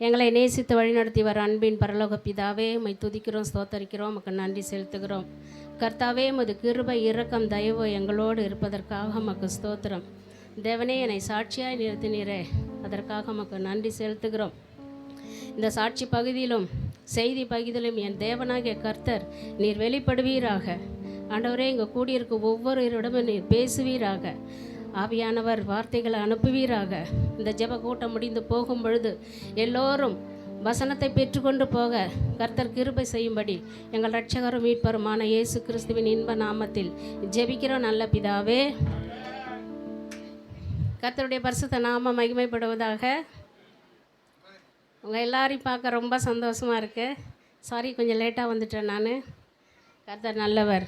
எங்களை நேசித்து வழிநடத்தி வர அன்பின் பரலோக பிதாவே, உம்மை துதிக்கிறோம், ஸ்தோத்தரிக்கிறோம், உமக்கு நன்றி செலுத்துகிறோம். கர்த்தாவே, உமது கிருபை, இரக்கம், தயவு எங்களோடு இருப்பதற்காக உமக்கு ஸ்தோத்திரம். தேவனே, என்னை சாட்சியாய் நிறுத்தினீரே, அதற்காக உமக்கு நன்றி செலுத்துகிறோம். இந்த சாட்சி பகுதியிலும் செய்தி பகுதியிலும் என் தேவனாகிய கர்த்தர் நீர் வெளிப்படுவீராக. ஆண்டவரே, இங்கே கூடியிருக்கும் ஒவ்வொருவரிடமும் நீர் பேசுவீராக. ஆவியானவர் வார்த்தைகளை அனுப்புவீராக. இந்த ஜெப கூட்டம் முடிந்து போகும் பொழுது எல்லோரும் வசனத்தை பெற்றுக்கொண்டு போக கர்த்தர் கிருபை செய்யும்படி எங்கள் இரட்சகரும் மீட்பருமான இயேசு கிறிஸ்துவின் இன்ப நாமத்தில் ஜெபிக்கிறோம் நல்ல பிதாவே. கர்த்தருடைய பரிசுத்த நாமம் மகிமைப்படுவதாக. உங்கள் எல்லாரையும் பார்க்க ரொம்ப சந்தோஷமாக இருக்குது. சாரி, கொஞ்சம் லேட்டாக வந்துட்டேன் நான். கர்த்தர் நல்லவர்.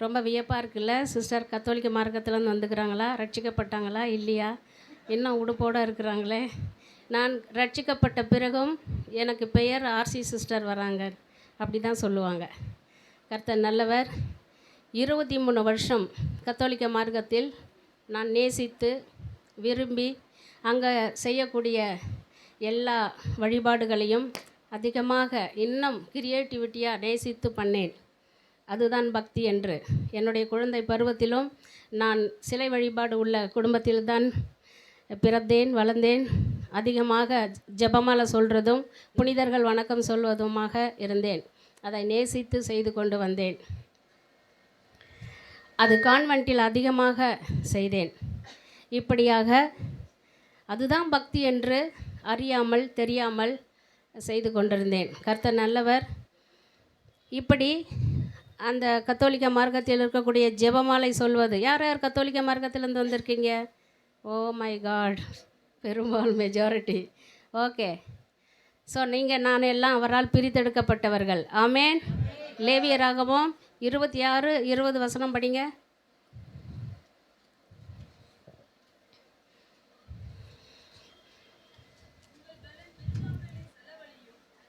ரொம்ப வியப்பாக இருக்குல்ல. சிஸ்டர் கத்தோலிக்க மார்க்கத்துலேருந்து வந்துக்கிறாங்களா? ரட்சிக்கப்பட்டாங்களா இல்லையா? இன்னும் உடுப்போடு இருக்கிறாங்களே. நான் ரட்சிக்கப்பட்ட பிறகும் எனக்கு பெயர் ஆர்சி சிஸ்டர் வராங்க, அப்படி தான் சொல்லுவாங்க. கர்த்தர் நல்லவர். 23 வருஷம் கத்தோலிக்க மார்க்கத்தில் நான் நேசித்து விரும்பி அங்கே செய்யக்கூடிய எல்லா வழிபாடுகளையும் அதிகமாக இன்னும் கிரியேட்டிவிட்டியாக நேசித்து பண்ணேன். அதுதான் பக்தி என்று. என்னுடைய குழந்தை பருவத்திலும் நான் சிலை வழிபாடு உள்ள குடும்பத்தில்தான் பிறந்தேன், வளர்ந்தேன். அதிகமாக ஜெபமாலை சொல்கிறதும் புனிதர்கள் வணக்கம் சொல்வதுமாக இருந்தேன். அதை நேசித்து செய்து கொண்டு வந்தேன். அது கான்வென்ட்டில் அதிகமாக செய்தேன். இப்படியாக அதுதான் பக்தி என்று அறியாமல் தெரியாமல் செய்து கொண்டிருந்தேன். கர்த்தர் நல்லவர். இப்படி அந்த கத்தோலிக்க மார்க்கத்தில் இருக்கக்கூடிய ஜெபமாலை சொல்வது. யார் யார் கத்தோலிக்க மார்க்கத்திலேருந்து வந்திருக்கீங்க? ஓ மை காட், பெரும்பாலும் மெஜாரிட்டி. ஓகே. ஸோ நீங்கள் நான் எல்லாம் அவரால் பிரித்தெடுக்கப்பட்டவர்கள். ஆமேன். லேவியராகமம் 26:20 வசனம் படிங்க.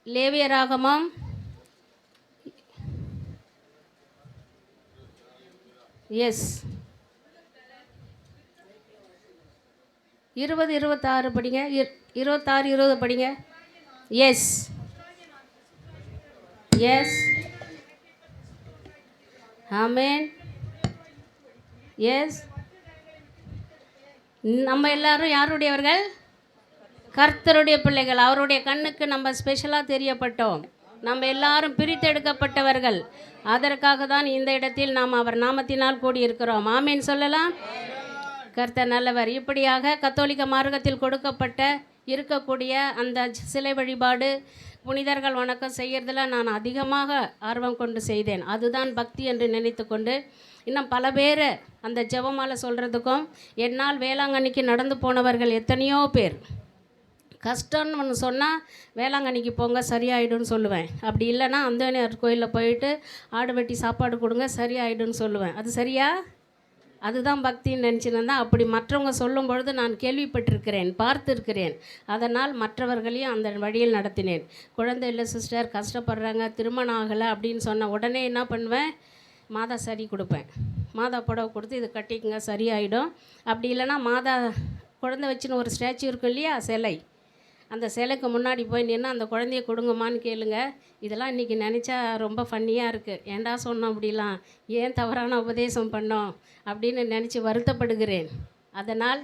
லேவியராகமம் எஸ் 20:26 படிங்க. 26:20 படிங்க. எஸ் எஸ் ஆமேன். எஸ். நம்ம எல்லாரும் யாருடையவர்கள்? கர்த்தருடைய பிள்ளைகள். அவருடைய கண்ணுக்கு நம்ம ஸ்பெஷலாக தெரியப்பட்டோம். நம்ம எல்லாரும் பிரித்தெடுக்கப்பட்டவர்கள். அதற்காக தான் இந்த இடத்தில் நாம் அவர் நாமத்தினால் கூடியிருக்கிறோம். ஆமேன் சொல்லலாம். கர்த்தர் நல்லவர். இப்படியாக கத்தோலிக்க மார்க்கத்தில் கொடுக்கப்பட்ட இருக்கக்கூடிய அந்த சிலை வழிபாடு புனிதர்கள் வணக்கம் செய்கிறதுல நான் அதிகமாக ஆர்வம் கொண்டு செய்தேன். அதுதான் பக்தி என்று நினைத்து கொண்டு இன்னும் பல பேர் அந்த ஜெபமாலை சொல்கிறதுக்கும் என்னால் வேளாங்கண்ணிக்கு நடந்து போனவர்கள் எத்தனையோ பேர். கஷ்டம்னு ஒன்று சொன்னால் வேளாங்கண்ணிக்கு போங்க சரியாயிடும்னு சொல்லுவேன். அப்படி இல்லைன்னா அந்தோனியார் கோயிலில் போயிட்டு ஆடு வெட்டி சாப்பாடு கொடுங்க சரியாயிடும்னு சொல்லுவேன். அது சரியா? அதுதான் பக்தின்னு நினச்சிருந்தா. அப்படி மற்றவங்க சொல்லும் பொழுது நான் கேள்விப்பட்டிருக்கிறேன், பார்த்துருக்கிறேன். அதனால் மற்றவர்களையும் அந்த வழியில் நடத்தினேன். குழந்தை இல்லை சிஸ்டர், கஷ்டப்படுறாங்க, திருமணம் ஆகலை அப்படின்னு சொன்ன உடனே என்ன பண்ணுவேன்? மாதா சரி கொடுப்பேன். மாதா புடவை கொடுத்து இது கட்டிக்குங்க சரியாயிடும். அப்படி இல்லைன்னா மாதா குழந்தை வச்சுன்னு ஒரு ஸ்டாச்சு இருக்கும் இல்லையா, சிலை, அந்த சிலைக்கு முன்னாடி போய் நின்று அந்த குழந்தைய கொடுங்கம்மான்னு கேளுங்க. இதெல்லாம் இன்றைக்கி நினச்சா ரொம்ப ஃபன்னியாக இருக்குது. ஏண்டா சொன்னோம் அப்படிலாம், ஏன் தவறான உபதேசம் பண்ணோம் அப்படின்னு நினச்சி வருத்தப்படுகிறேன். அதனால்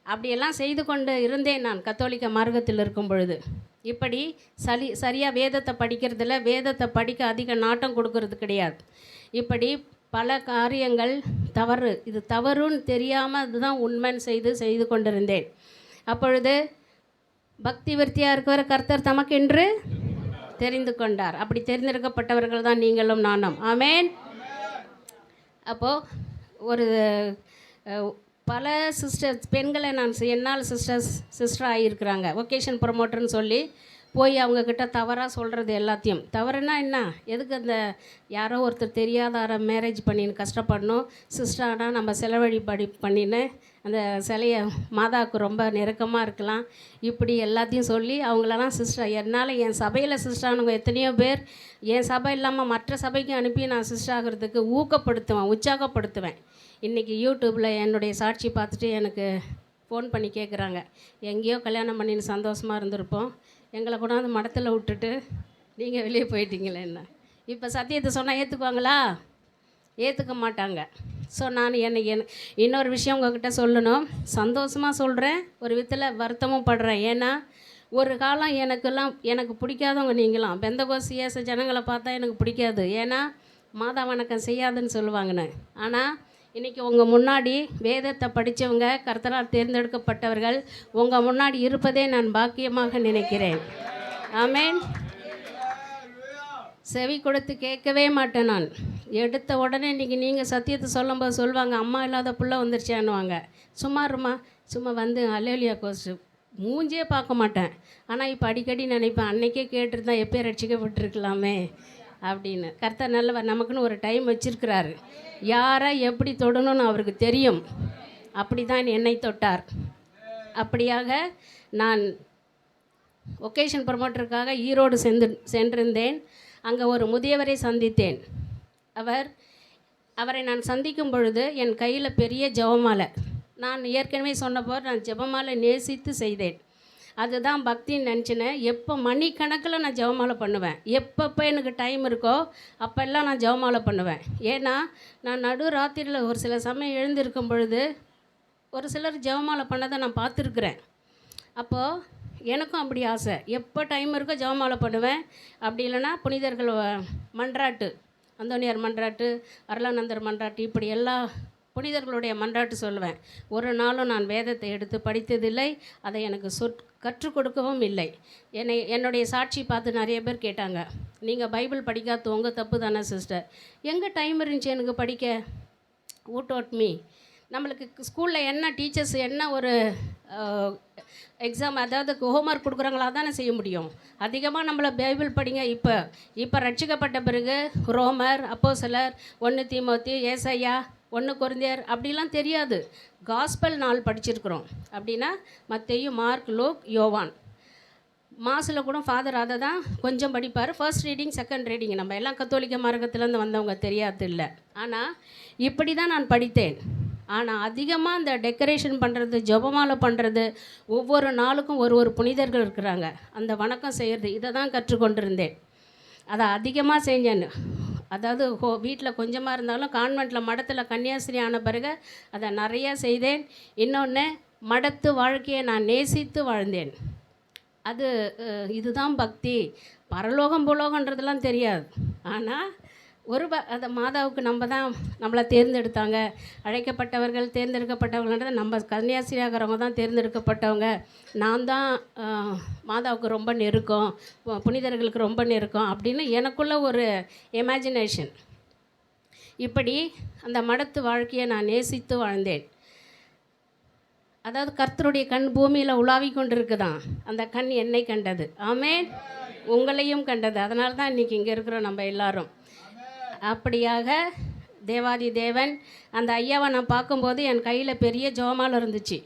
அப்படியெல்லாம் செய்து கொண்டு இருந்தேன் நான் கத்தோலிக்க மார்க்கத்தில் இருக்கும் பொழுது. இப்படி சரியாக வேதத்தை படிக்கிறதில்ல, வேதத்தை படிக்க அதிக நாட்டம் கொடுக்கறது கிடையாது. இப்படி பல காரியங்கள் தவறு, இது தவறுன்னு தெரியாமல் அதுதான் உண்மைன்னு செய்து கொண்டிருந்தேன். அப்பொழுது பக்தி விருத்தியாக இருக்கிற கர்த்தர் தமக்கென்று தெரிந்து கொண்டார். அப்படி தெரிந்தெடுக்கப்பட்டவர்கள் தான் நீங்களும் நானும். ஆமேன். அப்போது ஒரு பல சிஸ்டர்ஸ் பெண்களை நான் என்னால் சிஸ்டர் ஆகியிருக்கிறாங்க. ஒகேஷன் ப்ரொமோட்டர்னு சொல்லி போய் அவங்கக்கிட்ட தவறாக சொல்கிறது எல்லாத்தையும். தவறுனா என்ன? எதுக்கு அந்த யாரோ ஒருத்தர் தெரியாத மேரேஜ் பண்ணின்னு கஷ்டப்படணும்? சிஸ்டரானால் நம்ம செலவழிப்படி பண்ணின்னு அந்த சிலையை மாதாவுக்கு ரொம்ப நெருக்கமாக இருக்கலாம். இப்படி எல்லாத்தையும் சொல்லி அவங்களெல்லாம் சிஸ்டர், என்னால் என் சபையில் சிஸ்டரானவங்க எத்தனையோ பேர் என் சபை இல்லாமல் மற்ற சபைக்கு அனுப்பி நான் சிஸ்டர் ஆகிறதுக்கு ஊக்கப்படுத்துவேன், உற்சாகப்படுத்துவேன். இன்றைக்கி யூடியூப்பில் என்னுடைய சாட்சி பார்த்துட்டு எனக்கு ஃபோன் பண்ணி கேட்குறாங்க, எங்கேயோ கல்யாணம் பண்ணின்னு சந்தோஷமாக இருந்திருப்போம், எங்களை கொண்டாந்து மடத்தில் விட்டுட்டு நீங்கள் வெளியே போயிட்டீங்களே என்ன. இப்போ சத்தியத்தை சொன்னால் ஏற்றுக்குவாங்களா? ஏற்றுக்க மாட்டாங்க. ஸோ நான் இன்னொரு விஷயம் உங்கள்கிட்ட சொல்லணும். சந்தோஷமாக சொல்கிறேன், ஒரு விதத்தில் வருத்தமும் படுறேன். ஏன்னா ஒரு காலம் எனக்கு பிடிக்காதவங்க நீங்களாம். பெந்தகோஸ்திய ஜனங்களை பார்த்தா எனக்கு பிடிக்காது. ஏன்னா மாதா வணக்கம் செய்யாதுன்னு சொல்லுவாங்கன்னு. ஆனால் இன்றைக்கி உங்கள் முன்னாடி வேதத்தை படித்தவங்க, கர்த்தரால் தேர்ந்தெடுக்கப்பட்டவர்கள் உங்கள் முன்னாடி இருப்பதே நான் பாக்கியமாக நினைக்கிறேன். ஆமேன். செவி கொடுத்து கேட்கவே மாட்டேன் நான். எடுத்த உடனே இன்றைக்கி நீங்கள் சத்தியத்தை சொல்லும்போது சொல்லுவாங்க, அம்மா இல்லாத புள்ள வந்துருச்சான்னுவாங்க. சும்மா வந்து அல்லேலூயா கோஸ்ட் மூஞ்சே பார்க்க மாட்டேன். ஆனால் இப்போ அடிக்கடி நினைப்பேன், அன்னைக்கே கேட்டுருந்தா எப்போ ரட்சிக்கப்பட்டிருக்கலாமே அப்படின்னு. கர்த்தர் நல்லவர், நமக்குன்னு ஒரு டைம் வச்சுருக்கிறாரு. யாரை எப்படி தொடணும்னு அவருக்கு தெரியும். அப்படி தான் என்னை தொட்டார். அப்படியாக நான் ஒகேஷன் ப்ரமோட்டருக்காக ஈரோடு சென்றிருந்தேன். அங்கே ஒரு முதியவரை சந்தித்தேன். அவரை நான் சந்திக்கும் பொழுது என் கையில் பெரிய ஜெபமாலை. நான் ஏற்கனவே சொன்னபோது நான் ஜெபமாலை நேசித்து செய்தேன். அதுதான் பக்தின்னு நினச்சினேன். எப்போ மணிக்கணக்கில் நான் ஜெபமாலை பண்ணுவேன். எப்பப்போ எனக்கு டைம் இருக்கோ அப்போல்லாம் நான் ஜெபமாலை பண்ணுவேன். ஏன்னா நான் நடு ராத்திரியில் ஒரு சில சமயம் எழுந்திருக்கும் பொழுது ஒரு சிலர் ஜெபமாலை பண்ணதை நான் பார்த்துருக்குறேன். அப்போது எனக்கும் அப்படி ஆசை. எப்போ டைம் இருக்கோ ஜெபமாலை பண்ணுவேன். அப்படி இல்லைன்னா புனிதர்கள் மன்றாட்டு, அந்தோனியார் மன்றாட்டு, அருளானந்தர் மன்றாட்டு, இப்படி எல்லா புனிதர்களுடைய மன்றாட்டு சொல்லுவேன். ஒரு நாளும் நான் வேதத்தை எடுத்து படித்ததில்லை. அதை எனக்கு கற்றுக் கொடுக்கவும் இல்லை. என்னுடைய சாட்சி பார்த்து நிறைய பேர் கேட்டாங்க, நீங்கள் பைபிள் படிக்காத உங்கள் தப்பு தானே சிஸ்டர். எங்கே டைம் இருந்துச்சு எனக்கு படிக்க? ஊட் மீ. நம்மளுக்கு ஸ்கூலில் என்ன டீச்சர்ஸ் என்ன ஒரு எக்ஸாம், அதாவது ஹோம்ஒர்க் கொடுக்குறாங்களா தானே செய்ய முடியும். அதிகமாக நம்மளை பைபிள் படிங்க. இப்போ ரட்சிக்கப்பட்ட பிறகு ரோமர், அப்போஸ்தலர், 1 தீமோத்தி, ஏசாயா, 1 கொரிந்தியர் அப்படிலாம் தெரியாது. காஸ்பல் 4 படிச்சிருக்கிறோம். அப்படின்னா மத்தேயு, மார்க், லூக், யோவான். மாசில் கூட ஃபாதர் அதை தான் கொஞ்சம் படிப்பார். First reading, second reading. நம்ம எல்லாம் கத்தோலிக்க மார்க்கத்துலேருந்து வந்தவங்க, தெரியாது இல்லை. ஆனால் இப்படி தான் நான் படித்தேன். ஆனால் அதிகமாக இந்த டெக்கரேஷன் பண்ணுறது, ஜெபமாலை பண்ணுறது, ஒவ்வொரு நாளுக்கும் ஒரு புனிதர்கள் இருக்கிறாங்க, அந்த வணக்கம் செய்கிறது, இதை தான் கற்றுக்கொண்டிருந்தேன். அதை அதிகமாக செஞ்சேன்னு. அதாவது வீட்டில் கொஞ்சமாக இருந்தாலும் கான்வெண்ட்டில் மடத்தில் கன்னியாஸ்திரி ஆன பிறகு அதை நிறையா செய்தேன். இன்னொன்று, மடத்து வாழ்க்கையை நான் நேசித்து வாழ்ந்தேன். இதுதான் பக்தி. பரலோகம் பூலோகன்றதெல்லாம் தெரியாது. ஆனால் அந்த மாதாவுக்கு நம்மளை தேர்ந்தெடுத்தாங்க. அழைக்கப்பட்டவர்கள், தேர்ந்தெடுக்கப்பட்டவங்கன்றதை நம்ம கன்னியாஸ்திரியாகிறவங்க தான் தேர்ந்தெடுக்கப்பட்டவங்க. நான் தான் மாதாவுக்கு ரொம்ப நெருக்கம், புனிதர்களுக்கு ரொம்ப நெருக்கம் அப்படின்னு எனக்குள்ள ஒரு இமேஜினேஷன். இப்படி அந்த மடத்து வாழ்க்கையை நான் நேசித்து வாழ்ந்தேன். அதாவது கர்த்தருடைய கண் பூமியில் உலாவி கொண்டு இருக்குதான். அந்த கண் என்னை கண்டது. ஆமேன். உங்களையும் கண்டது. அதனால தான் இன்றைக்கி இங்கே இருக்கிறோம் நம்ம எல்லாரும். அப்படியாக தேவாதி தேவன் அந்த ஐயாவை நான் பார்க்கும்போது என் கையில் பெரிய ஜெபமாலை இருந்துச்சு.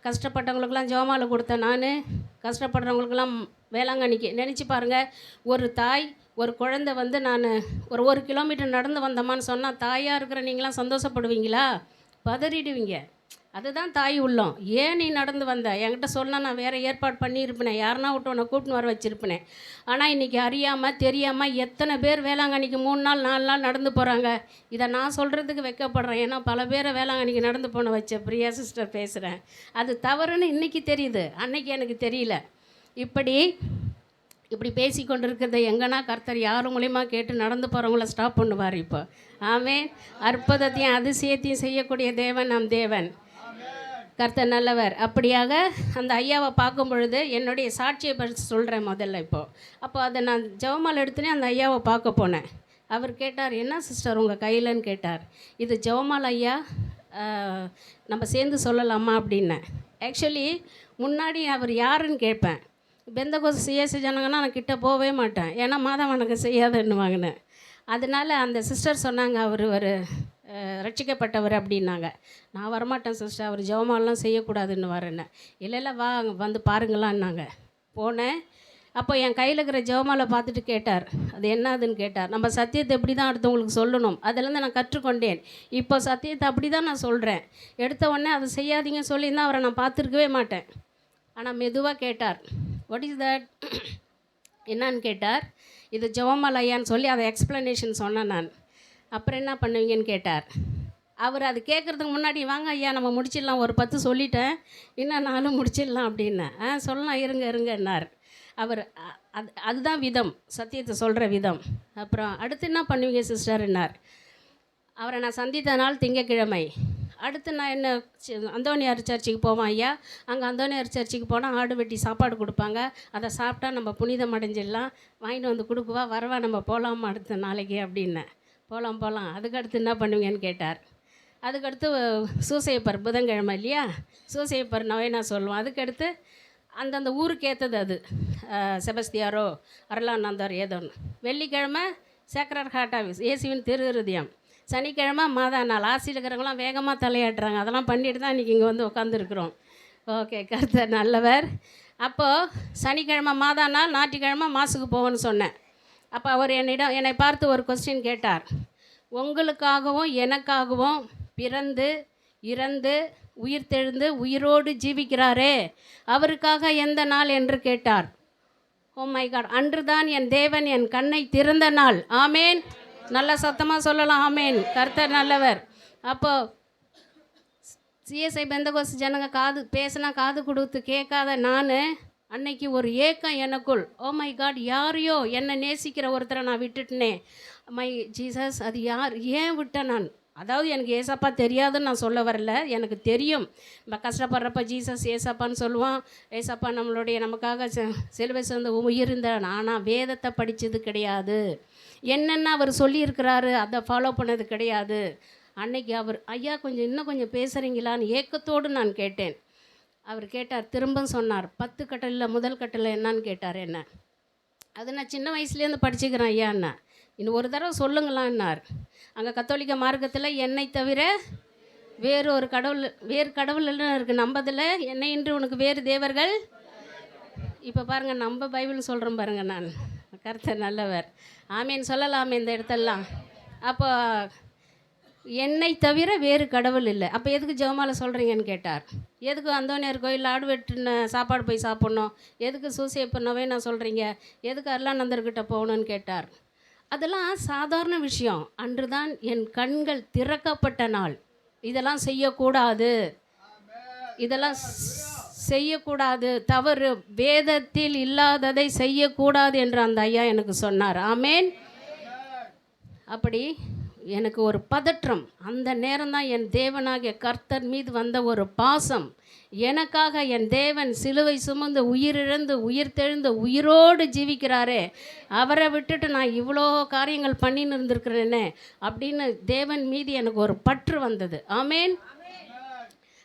கஷ்டப்பட்டவங்களுக்கெல்லாம் ஜெபமாலை கொடுத்தேன். நான் கஷ்டப்படுறவங்களுக்கெல்லாம் வேளாங்கண்ணிக்கு நினச்சி பாருங்கள். ஒரு தாய், ஒரு குழந்தை வந்து நான் ஒரு கிலோமீட்டர் நடந்து வந்தோமான்னு சொன்னால் தாயாக இருக்கிற நீங்களாம் சந்தோஷப்படுவீங்களா? பதறிடுவீங்க. அதுதான் தாய் உள்ளம். ஏன் நீ நடந்து வந்த? என்கிட்ட சொன்னால் நான் வேறு ஏற்பாடு பண்ணியிருப்பேனே, யாருன்னா விட்டு உன்னை கூப்பிட்டு வர வச்சுருப்பேனே. ஆனால் இன்றைக்கி அறியாமல் தெரியாமல் எத்தனை பேர் வேளாங்கண்ணிக்கு 3 நாள் 4 நாள் நடந்து போகிறாங்க. இதை நான் சொல்கிறதுக்கு வெட்கப்படுறேன். ஏன்னா பல பேரை வேளாங்கண்ணிக்கு நடந்து போன வச்ச பிரியா சிஸ்டர் பேசுகிறேன். அது தவறுன்னு இன்றைக்கி தெரியுது, அன்னைக்கு எனக்கு தெரியல. இப்படி பேசி கொண்டு இருக்கிறத எங்கன்னா கர்த்தர் யார் மூலிமா கேட்டு நடந்து போகிறவங்கள ஸ்டாப் பண்ணுவார். இப்போ ஆமேன். அற்புதத்தையும் அதிசயத்தையும் செய்யக்கூடிய தேவன் நம் தேவன். கர்த்தர் நல்லவர். அப்படியாக அந்த ஐயாவை பார்க்கும் பொழுது என்னுடைய சாட்சியை பற்றி சொல்கிறேன் முதல்ல. அப்போ அதை நான் ஜெபமாலை எடுத்துனே அந்த ஐயாவை பார்க்க போனேன். அவர் கேட்டார், என்ன சிஸ்டர் உங்கள் கையிலன்னு கேட்டார். இது ஜெபமாலை ஐயா, நம்ம சேர்ந்து சொல்லலாமா அப்படின்னேன். ஆக்சுவலி முன்னாடி அவர் யாருன்னு கேட்பேன். பெந்தகோஸ்து சிஎஸ்சி ஜனங்கன்னா நான் கிட்டே போகவே மாட்டேன். ஏன்னா மாதம் வணக்கம் செய்யாதுன்னு வாங்கினேன். அதனால் அந்த சிஸ்டர் சொன்னாங்க, அவர் ரட்சிக்கப்பட்டவர் அப்படின்னாங்க. நான் வரமாட்டேன் சிஸ்டர், அவர் ஜெபமாலாம் செய்யக்கூடாதுன்னு வரேன்னு. இல்லை வா வந்து பாருங்களான்னாங்க. போனேன். அப்போ என் கையில் இருக்கிற ஜெபமாலை பார்த்துட்டு கேட்டார், அது என்னதுன்னு கேட்டார். நம்ம சத்தியத்தை எப்படி தான் அடுத்தவங்களுக்கு சொல்லணும், அதிலேருந்து நான் கற்றுக்கொண்டேன். இப்போ சத்தியத்தை அப்படி தான் நான் சொல்கிறேன். எடுத்த உடனே அதை செய்யாதீங்க சொல்லியிருந்தால் அவரை நான் பார்த்துருக்கவே மாட்டேன். ஆனால் மெதுவாக கேட்டார், வாட் இஸ் தட், என்னான்னு கேட்டார். இது ஜெபமாலை ஐயான்னு சொல்லி அதை எக்ஸ்ப்ளனேஷன் சொன்னேன் நான். அப்புறம் என்ன பண்ணுவீங்கன்னு கேட்டார். அவர் அது கேட்குறதுக்கு முன்னாடி, வாங்க ஐயா நம்ம முடிச்சிடலாம், ஒரு 10 சொல்லிட்டேன், இன்னும் 4 முடிச்சிடலாம் அப்படின்னேன். சொல்லலாம், இருங்கன்னார் அவர். அதுதான் விதம், சத்தியத்தை சொல்கிற விதம். அப்புறம் அடுத்து என்ன பண்ணுவீங்க சிஸ்டர்ன்னார். அவரை நான் சந்தித்த நாள் திங்கக்கிழமை. அடுத்து நான் என்ன, அந்தோனியார் சர்ச்சுக்கு போவேன் ஐயா. அங்கே அந்தோனியார் சர்ச்சுக்கு போனால் ஆடு வெட்டி சாப்பாடு கொடுப்பாங்க, அதை சாப்பிட்டா நம்ம புனிதம் அடைஞ்சிடலாம், வாங்கிட்டு வந்து கொடுக்குவா, வரவா நம்ம போகலாமா அடுத்த நாளைக்கு அப்படின்னேன். போகலாம். அதுக்கடுத்து என்ன பண்ணுவீங்கன்னு கேட்டார். அதுக்கடுத்து சூசையப்பர், புதன்கிழமை இல்லையா, சூசையப்பர் நவைனா சொல்லுவோம். அதுக்கடுத்து அந்தந்த ஊருக்கு ஏற்றது, அது செபஸ்தியாரோ அருளானந்தார் ஏதோன்னு. வெள்ளிக்கிழமை சேக்ரட் ஹார்ட் ஆஃபீஸ், இயேசுவின் திருஹிருதயம். சனிக்கிழமை மாதா நாள். ஆசியில் இருக்கிறவங்களாம் வேகமாக தலையாட்டுறாங்க, அதெல்லாம் பண்ணிட்டு தான் இன்றைக்கி இங்கே வந்து உட்காந்துருக்குறோம். ஓகே, கர்த்தர் நல்லவர். அப்போது சனிக்கிழமை மாதா நாள், ஞாயிற்றுக்கிழமை மாசுக்கு போவோன்னு சொன்னேன். அப்போ அவர் என்னை பார்த்து ஒரு கொஸ்டின் கேட்டார். உங்களுக்காகவும் எனக்காகவும் பிறந்து இறந்து உயிர்த்தெழுந்து உயிரோடு ஜீவிக்கிறாரே, அவருக்காக எந்த நாள் என்று கேட்டார். ஓ மை காட், அன்றுதான் என் தேவன் என் கண்ணை திறந்த நாள். ஆமேன், நல்ல சத்தமாக சொல்லலாம் ஆமேன். கர்த்தர் நல்லவர். அப்போது சிஎஸ்ஐ பெந்தகோஸ்து ஜனங்க பேசினா காது கொடுத்து கேட்காத நான், அன்னைக்கு ஒரு ஏக்கம் எனக்குள், ஓ மை காட், யாரையோ என்னை நேசிக்கிற ஒருத்தரை நான் விட்டுட்டேனே, மை ஜீசஸ், அது யார், ஏன் விட்டேன் நான்? அதாவது எனக்கு ஏசப்பா தெரியாதுன்னு நான் சொல்ல வரல, எனக்கு தெரியும். நம்ம கஷ்டப்படுறப்ப ஜீசஸ் ஏசப்பான்னு சொல்லுவான். ஏசப்பா நமக்காக சிலுவை சுமந்து உயிர்ந்தார். ஆனால் வேதத்தை படித்தது கிடையாது, என்னென்ன அவர் சொல்லியிருக்கிறாரு அதை ஃபாலோ பண்ணது கிடையாது. அன்னைக்கு அவர், ஐயா இன்னும் கொஞ்சம் பேசுகிறீங்களான்னு ஏக்கத்தோடு நான் கேட்டேன். அவர் கேட்டார், திரும்ப சொன்னார், 10 கட்டளையில் முதல் கட்டளை என்னன்னு கேட்டார். என்ன அது நான் சின்ன வயசுலேருந்து படிச்சுக்கிறேன் ஐயா என்ன, இன்னும் ஒரு தடவை சொல்லுங்களான்னார். அங்கே கத்தோலிக்க மார்க்கத்தில் என்னை தவிர வேறு கடவுள்னு இருக்குது, நம்பதில் என்னை இன்று உனக்கு வேறு தேவர்கள். இப்போ பாருங்கள், நம்ம பைபிள் சொல்கிறோம் பாருங்கள். நான் கர்த்தர் நல்லவர், ஆமேன் சொல்லலாமே இந்த இடத்தெல்லாம். அப்போ என்னை தவிர வேறு கடவுள் இல்லை. அப்போ எதுக்கு ஜெபமாலை சொல்கிறீங்கன்னு கேட்டார். எதுக்கு அந்தோனியார் கோயில் ஆடு வெட்டுன சாப்பாடு போய் சாப்பிட்ணும், எதுக்கு சூசையப்பர் நொவேனா சொல்கிறீங்க, எதுக்கு அருளானந்தர்கிட்ட போகணுன்னு கேட்டார். அதெல்லாம் சாதாரண விஷயம். அன்று தான் என் கண்கள் திறக்கப்பட்ட நாள். இதெல்லாம் செய்யக்கூடாது, தவறு, வேதத்தில் இல்லாததை செய்யக்கூடாது என்று அந்த ஐயா எனக்கு சொன்னார். ஆமேன். அப்படி எனக்கு ஒரு பதற்றம். அந்த நேரம்தான் என் தேவனாகிய கர்த்தர் மீது வந்த ஒரு பாசம். எனக்காக என் தேவன் சிலுவை சுமந்து உயிரிழந்து உயிர்த்தெழுந்து உயிரோடு ஜீவிக்கிறாரே, அவரை விட்டுட்டு நான் இவ்வளோ காரியங்கள் பண்ணின்னு இருந்திருக்கிறேனே அப்படின்னு தேவன் மீது எனக்கு ஒரு பற்று வந்தது. ஆமேன்.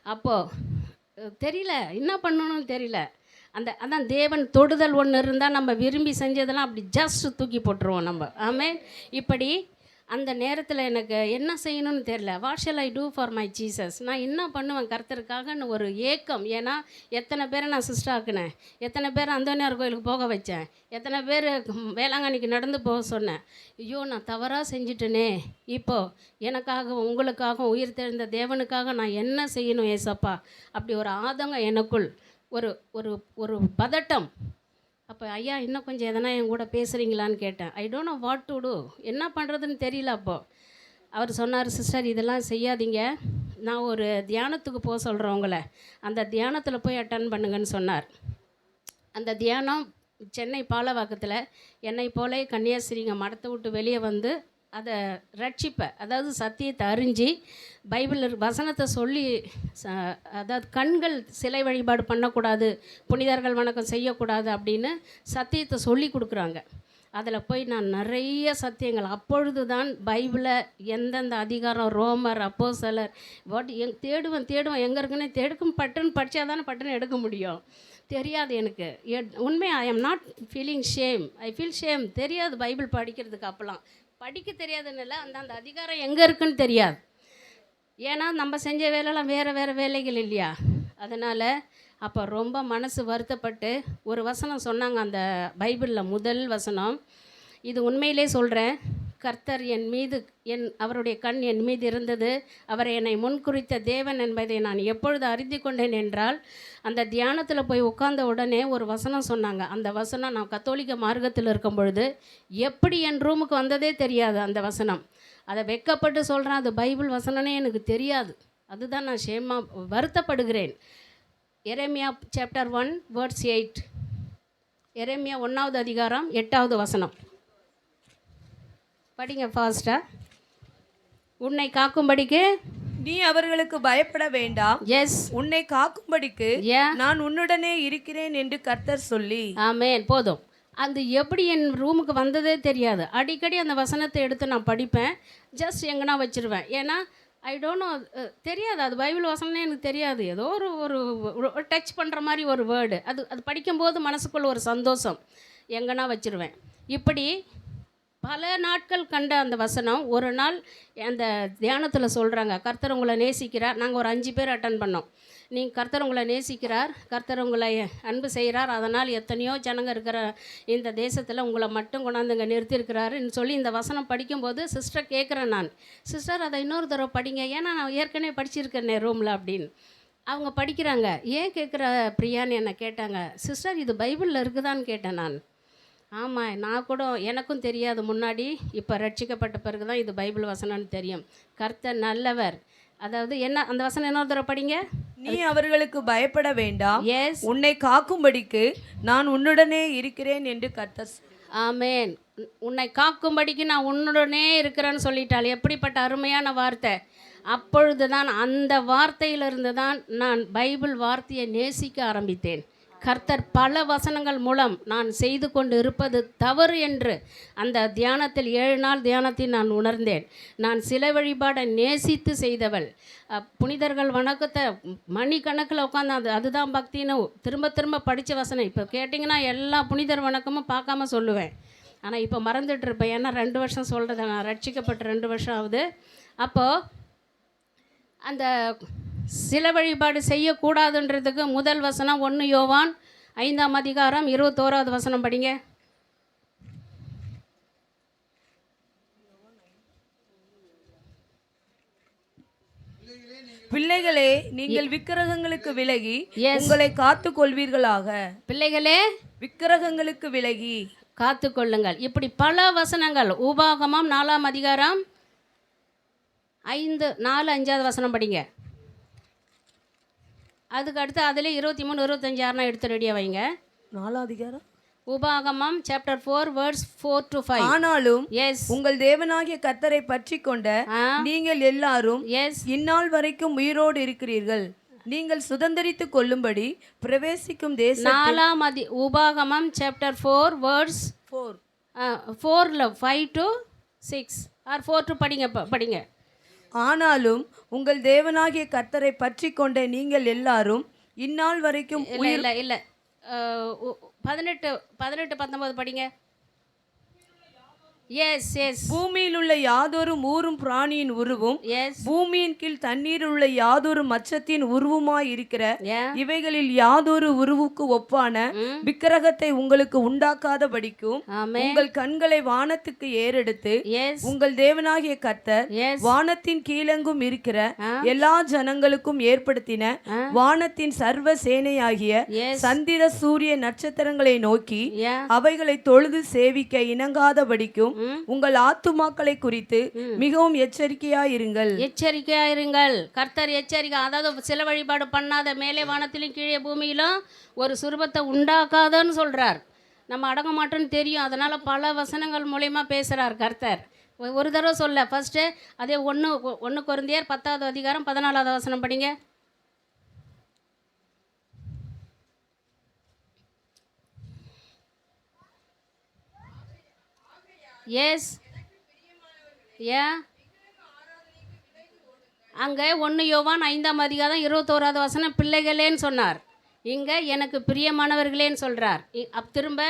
அப்போது தெரியல என்ன பண்ணணும்னு தெரியல. அதான் தேவன் தொடுதல் ஒன்று இருந்தால் நம்ம விரும்பி செஞ்சதெல்லாம் அப்படி ஜஸ்ட் தூக்கி போட்டுருவோம் நம்ம. ஆமேன். இப்படி அந்த நேரத்தில் எனக்கு என்ன செய்யணும்னு தெரில. What shall I do for my Jesus, நான் என்ன பண்ணுவேன் கர்த்தருக்காகன்னு ஒரு ஏக்கம். ஏன்னா எத்தனை பேரை நான் சிஸ்டர் ஆக்கினேன், எத்தனை பேர் அந்தோனியார் கோயிலுக்கு போக வச்சேன், எத்தனை பேர் வேளாங்கண்ணிக்கு நடந்து போக சொன்னேன். ஐயோ நான் தவறாக செஞ்சுட்டேனே, இப்போது எனக்காகவும் உங்களுக்காகவும் உயிர் தெழுந்த தேவனுக்காக நான் என்ன செய்யணும் ஏசப்பா? அப்படி ஒரு ஆதங்கம் எனக்குள், ஒரு ஒரு ஒரு பதட்டம். அப்போ ஐயா இன்னும் கொஞ்சம் எதனா என் கூட பேசுகிறீங்களான்னு கேட்டேன். I don't know what to do, என்ன பண்ணுறதுன்னு தெரியல. அப்போது அவர் சொன்னார், சிஸ்டர் இதெல்லாம் செய்யாதீங்க, நான் ஒரு தியானத்துக்கு போக சொல்கிறேன் உங்களை, அந்த தியானத்தில் போய் அட்டன் பண்ணுங்கன்னு சொன்னார். அந்த தியானம் சென்னை பாலவாக்கத்தில் என்னை போல கன்னியாஸ்திரிங்க மடத்தை விட்டு வெளியே வந்து அதை ரட்சிப்பை, அதாவது சத்தியத்தை அறிஞ்சு பைபிள் வசனத்தை சொல்லி, அதாவது கண்கள் சிலை வழிபாடு பண்ணக்கூடாது, புனிதர்கள் வணக்கம் செய்யக்கூடாது அப்படின்னு சத்தியத்தை சொல்லி கொடுக்குறாங்க. அதில் போய் நான் நிறைய சத்தியங்கள், அப்பொழுது தான் பைபிளை எந்தெந்த அதிகாரம், ரோமர், அப்போஸ்தலர், தேடுவேன் எங்கே இருக்குன்னு தேடுக்கும், பட்டுன்னு படித்தா தானே பட்டுன்னு எடுக்க முடியும். தெரியாது எனக்கு உண்மை. I am not feeling shame, I feel shame. தெரியாது பைபிள் படிக்கிறதுக்கு, அப்போலாம் படிக்க தெரியாதுன்னு இல்லை, அந்த அதிகாரம் எங்கே இருக்குன்னு தெரியாது. ஏன்னா நம்ம செஞ்ச வேலைலாம் வேறு வேலைகள் இல்லையா. அதனால் அப்போ ரொம்ப மனசு வருத்தப்பட்டு ஒரு வசனம் சொன்னாங்க, அந்த பைபிளில் முதல் வசனம். இது உண்மையிலே சொல்கிறேன். கர்த்தர் என் மீது அவருடைய கண் என் மீது இருந்தது, அவர் என்னை முன்குறித்த தேவன் என்பதை நான் எப்பொழுது அறிந்து கொண்டேன் என்றால், அந்த தியானத்தில் போய் உட்கார்ந்த உடனே ஒரு வசனம் சொன்னாங்க. அந்த வசனம் நான் கத்தோலிக்க மார்க்கத்தில் இருக்கும் பொழுது எப்படி என் ரூமுக்கு வந்ததே தெரியாது. அந்த வசனம் அதை வெட்கப்பட்டு சொல்கிறேன், அது பைபிள் வசனமே எனக்கு தெரியாது. அதுதான் நான் வருத்தப்படுகிறேன். எரேமியா சாப்டர் 1 வேர்ட்ஸ் 8. எரேமியா 1வது அதிகாரம் 8வது வசனம் படிங்க ஃபாஸ்டா. உன்னை காக்கும்படிக்கு நீ அவர்களுக்கு பயப்பட வேண்டாம். எஸ், உன்னை காக்கும்படிக்கு நான் உன்னுடனே இருக்கிறேன் என்று கர்த்தர் சொல்லி. ஆமென். போதும். அது எப்படி என் ரூமுக்கு வந்ததே தெரியாது. அடிக்கடி அந்த வசனத்தை எடுத்து நான் படிப்பேன், ஜஸ்ட் எங்கன்னா வச்சுருவேன். ஏன்னா ஐ டோன்ட் நோ, தெரியாது, அது பைபிள் வசனமே எனக்கு தெரியாது. ஏதோ ஒரு டச் பண்ணுற மாதிரி ஒரு வேர்டு, அது படிக்கும்போது மனசுக்குள்ள ஒரு சந்தோஷம், எங்கன்னா வச்சுருவேன். இப்படி பல நாட்கள் கண்ட அந்த வசனம் ஒரு நாள் அந்த தியானத்தில் சொல்கிறாங்க, கர்த்தர் உங்களை நேசிக்கிறார். நாங்கள் ஒரு 5 பேர் அட்டன் பண்ணோம். கர்த்தர் உங்களை நேசிக்கிறார், கர்த்தர் உங்களை அன்பு செய்கிறார், அதனால் எத்தனையோ ஜனங்க இருக்கிற இந்த தேசத்தில் உங்களை மட்டும் கொண்டாந்துங்க நிறுத்தியிருக்கிறாருன்னு சொல்லி இந்த வசனம் படிக்கும்போது சிஸ்டர் கேட்குறேன் நான், சிஸ்டர் அதை இன்னொரு தடவை படிங்க, ஏன்னா நான் ஏற்கனவே படிச்சிருக்கேனே ரூமில் அப்படின்னு. அவங்க படிக்கிறாங்க. ஏன் கேட்குற பிரியான்னு என்னை கேட்டாங்க. சிஸ்டர் இது பைபிளில் இருக்குதான்னு கேட்டேன் நான். ஆமாம், நான் கூட எனக்கும் தெரியாது முன்னாடி, இப்போ ரட்சிக்கப்பட்ட பிறகு தான் இது பைபிள் வசனம்னு தெரியும். கர்த்தர் நல்லவர். அதாவது என்ன, அந்த வசனம் இன்னொரு தடவை படிங்க. நீ அவர்களுக்கு பயப்பட வேண்டாம். எஸ், உன்னை காக்கும்படிக்கு நான் உன்னுடனே இருக்கிறேன் என்று கர்த்தர். ஆமென். உன்னை காக்கும்படிக்கு நான் உன்னுடனே இருக்கிறேன்னு சொல்லிட்டாள். எப்படிப்பட்ட அருமையான வார்த்தை. அப்பொழுது தான் அந்த வார்த்தையிலிருந்து தான் நான் பைபிள் வார்த்தையை நேசிக்க ஆரம்பித்தேன். கர்த்தர் பல வசனங்கள் மூலம் நான் செய்து கொண்டு இருப்பது தவறு என்று அந்த தியானத்தில் 7 நாள் தியானத்தில் நான் உணர்ந்தேன். நான் சிலை வழிபாடை நேசித்து செய்தவள். புனிதர்கள் வணக்கத்தை மணிக்கணக்கில் உட்காந்து அதுதான் பக்தின்னு திரும்ப திரும்ப படித்த வசனம். இப்போ கேட்டிங்கன்னா எல்லா புனிதர் வணக்கமும் பார்க்காம சொல்லுவேன். ஆனால் இப்போ மறந்துட்டுருப்பேன். ஏன்னா 2 வருஷம் சொல்கிறத, நான் ரட்சிக்கப்பட்டு 2 வருஷம் ஆகுது. அப்போது அந்த சிலை வழிபாடு செய்யக்கூடாதுன்றதுக்கு முதல் வசனம் 1 யோவான் 5ஆம் அதிகாரம் 21வது வசனம் படிங்க. பிள்ளைகளே, நீங்கள் விக்கிரகங்களுக்கு விலகி உங்களை காத்துக் கொள்வீர்களாக. பிள்ளைகளே, விக்கிரகங்களுக்கு விலகி காத்து கொள்ளுங்கள். இப்படி பல வசனங்கள். உபாகமம் 4ஆம் அதிகாரம் 4, 5வது வசனம் படிங்க. அதுக்கு அடுத்து அதில் 23, 25, 6 எடுத்து ரெடியாக வைங்க. 4ஆம் அதிகாரம் உபாகமம் சாப்டர் 4 வேர்ட்ஸ் 4 to 5. ஆனாலும் எஸ், உங்கள் தேவனாகிய கர்த்தரை பற்றி கொண்ட நீங்கள் எல்லாரும் இந்நாள் வரைக்கும் உயிரோடு இருக்கிறீர்கள். நீங்கள் சுதந்தரித்துக் கொள்ளும்படி பிரவேசிக்கும் தேசம். 4ஆம் உபாகமம் chapter 4 words 4 5 to 6 or 4 to படிங்க. ஆனாலும் உங்கள் தேவனாகிய கர்த்தரை பற்றி கொண்ட நீங்கள் எல்லாரும் இந்நாள் வரைக்கும் இல்லை 18, 19 படிங்க. Yes yes. பூமியில் உள்ள யாதொரு ஊரும் பிராணியின் உருவும், பூமியின் கீழ் தண்ணீர் உள்ள யாதொரு மச்சத்தின் உருவுமாய் இருக்கிற இவைகளில் யாதொரு உருவுக்கு ஒப்பான விக்கிரகத்தை உங்களுக்கு உண்டாக்காதபடிக்கும் உங்கள் கண்களை வானத்துக்கு ஏறெடுத்து உங்கள் தேவனாகிய கர்த்தர் வானத்தின் கீழெங்கும் இருக்கிற எல்லா ஜனங்களுக்கும் ஏற்படுத்தின வானத்தின் சர்வ சேனையாகிய சந்திர சூரிய நட்சத்திரங்களை நோக்கி அவைகளை தொழுது சேவிக்க இணங்காதபடிக்கும் உங்கள் ஆத்துமாக்களை குறித்து மிகவும் எச்சரிக்கையாயிருங்கள். கர்த்தர் எச்சரிக்கை. அதாவது சில வழிபாடு பண்ணாத, மேலே வானத்திலும் கீழே பூமியிலும் ஒரு சுரூபத்தை உண்டாக்காதன்னு சொல்றார். நம்ம அடங்க மாட்டோம்னு தெரியும். அதனால பல வசனங்கள் மூலமா பேசுறார் கர்த்தர். ஒரு தடவை சொல்ல ஃபர்ஸ்ட் அதே 1 கொரிந்தியர் 10வது அதிகாரம் 14வது வசனம் படிங்க. எஸ், அங்கே 1 யோவான் 5ஆம் அதிகாரம் 21வது வசனம் பிள்ளைகளேன்னு சொன்னார். இங்கே எனக்கு பிரியமானவர்களேன்னு சொல்கிறார். திரும்ப